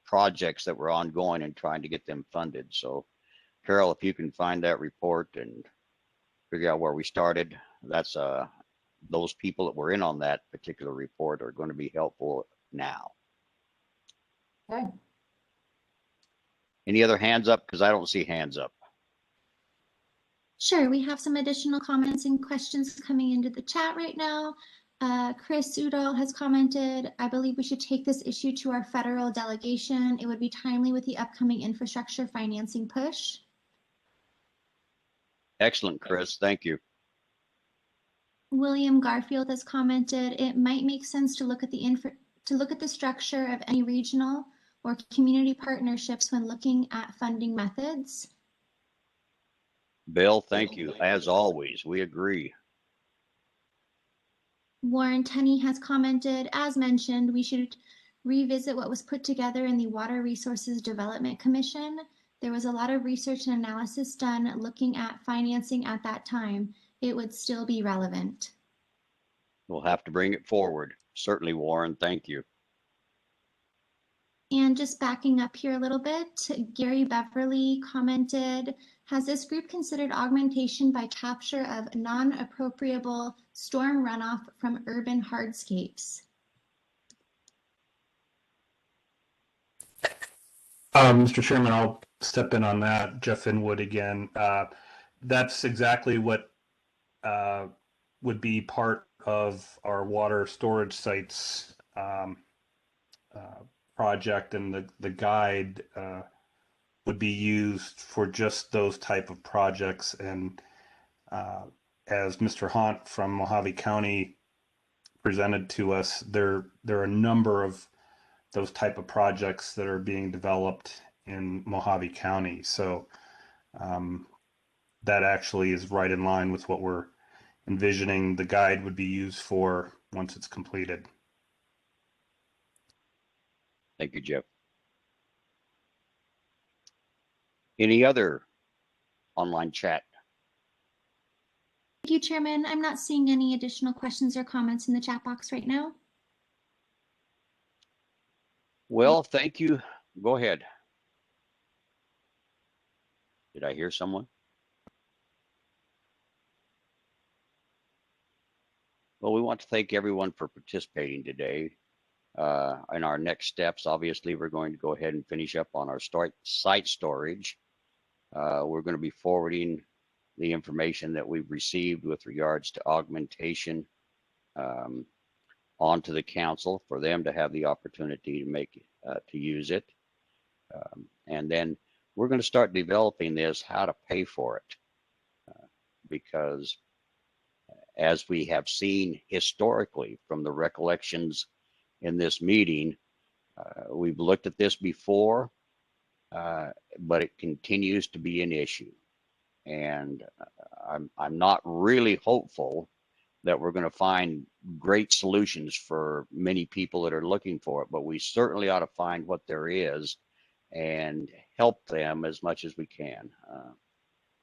projects that were ongoing and trying to get them funded. So Carol, if you can find that report and figure out where we started, that's those people that were in on that particular report are going to be helpful now. Okay. Any other hands up? Because I don't see hands up. Sure, we have some additional comments and questions coming into the chat right now. Chris Udall has commented, I believe we should take this issue to our federal delegation. It would be timely with the upcoming infrastructure financing push. Excellent, Chris. Thank you. William Garfield has commented, it might make sense to look at the structure of any regional or community partnerships when looking at funding methods. Bill, thank you. As always, we agree. Warren Tunney has commented, as mentioned, we should revisit what was put together in the Water Resources Development Commission. There was a lot of research and analysis done looking at financing at that time. It would still be relevant. We'll have to bring it forward. Certainly, Warren, thank you. And just backing up here a little bit, Gary Beverly commented, has this group considered augmentation by capture of non-appropriable storm runoff from urban hardscapes? Mr. Chairman, I'll step in on that. Jeff Inwood again. That's exactly what would be part of our water storage sites project, and the guide would be used for just those type of projects. And as Mr. Haunt from Mojave County presented to us, there are a number of those type of projects that are being developed in Mojave County. So that actually is right in line with what we're envisioning the guide would be used for once it's completed. Thank you, Jeff. Any other online chat? Thank you, Chairman. I'm not seeing any additional questions or comments in the chat box right now. Well, thank you. Go ahead. Did I hear someone? Well, we want to thank everyone for participating today. In our next steps, obviously, we're going to go ahead and finish up on our site storage. We're going to be forwarding the information that we've received with regards to augmentation onto the council for them to have the opportunity to make to use it. And then we're going to start developing this, how to pay for it, because as we have seen historically from the recollections in this meeting, we've looked at this before, but it continues to be an issue. And I'm not really hopeful that we're going to find great solutions for many people that are looking for it, but we certainly ought to find what there is and help them as much as we can.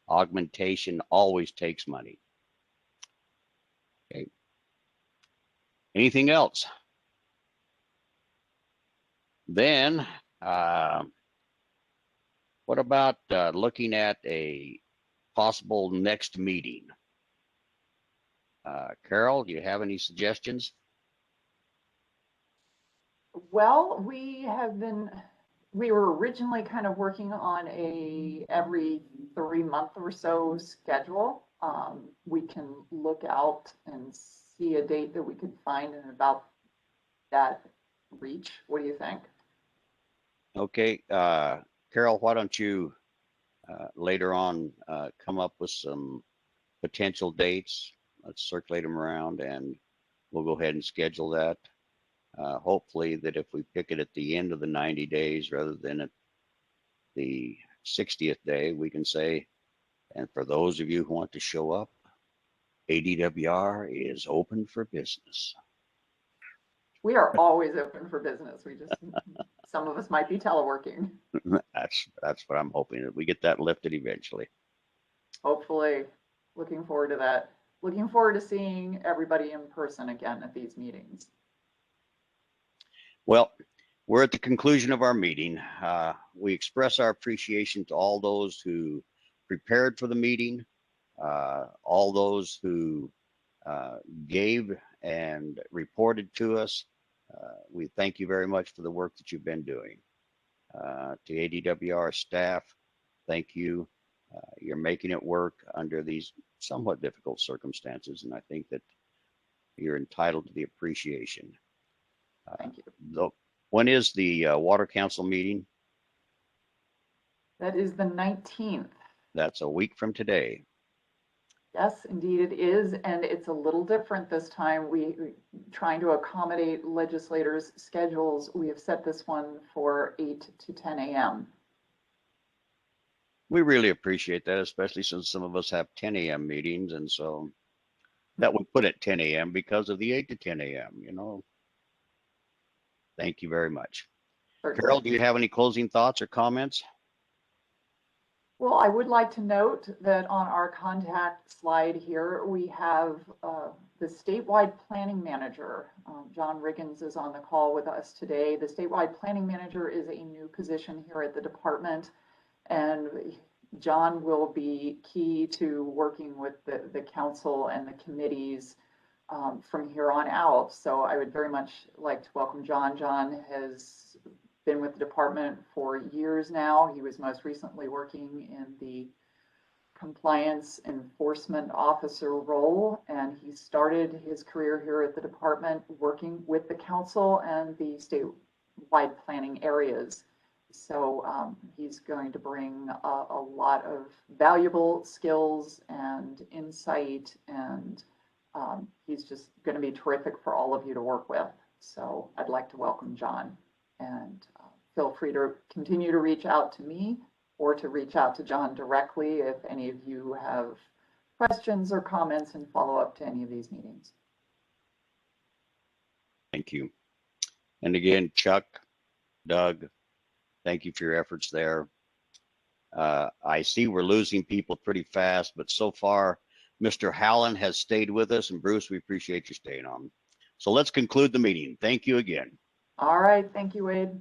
Augmentation always takes money. Okay. Anything else? Then, what about looking at a possible next meeting? Carol, do you have any suggestions? Well, we were originally kind of working on a every 3-month or so schedule. We can look out and see a date that we could find in about that reach. What do you think? Okay, Carol, why don't you later on come up with some potential dates? Let's circulate them around and we'll go ahead and schedule that. Hopefully that if we pick it at the end of the 90 days rather than at the 60th day, we can say, and for those of you who want to show up, ADWR is open for business. We are always open for business. We just, some of us might be teleworking. That's what I'm hoping, that we get that lifted eventually. Hopefully. Looking forward to that. Looking forward to seeing everybody in person again at these meetings. Well, we're at the conclusion of our meeting. We express our appreciation to all those who prepared for the meeting, all those who gave and reported to us. We thank you very much for the work that you've been doing. To ADWR staff, thank you. You're making it work under these somewhat difficult circumstances, and I think that you're entitled to the appreciation. Thank you. When is the Water Council meeting? That is the 19th. That's a week from today. Yes, indeed it is, and it's a little different this time. We trying to accommodate legislators' schedules. We have set this one for 8 to 10 a.m. We really appreciate that, especially since some of us have 10 a.m. meetings, and so that we put at 10 a.m. because of the 8 to 10 a.m., you know. Thank you very much. Certainly. Carol, do you have any closing thoughts or comments? Well, I would like to note that on our contact slide here, we have the statewide planning manager. John Riggins is on the call with us today. The statewide planning manager is a new position here at the department, and John will be key to working with the council and the committees from here on out. So I would very much like to welcome John. John has been with the department for years now. He was most recently working in the compliance enforcement officer role, and he started his career here at the department working with the council and the statewide planning areas. So he's going to bring a lot of valuable skills and insight, and he's just going to be terrific for all of you to work with. So I'd like to welcome John, and feel free to continue to reach out to me or to reach out to John directly if any of you have questions or comments and follow up to any of these meetings. Thank you. And again, Chuck, Doug, thank you for your efforts there. I see we're losing people pretty fast, but so far, Mr. Hallen has stayed with us, and Bruce, we appreciate you staying on. So let's conclude the meeting. Thank you again. All right. Thank you, Wade.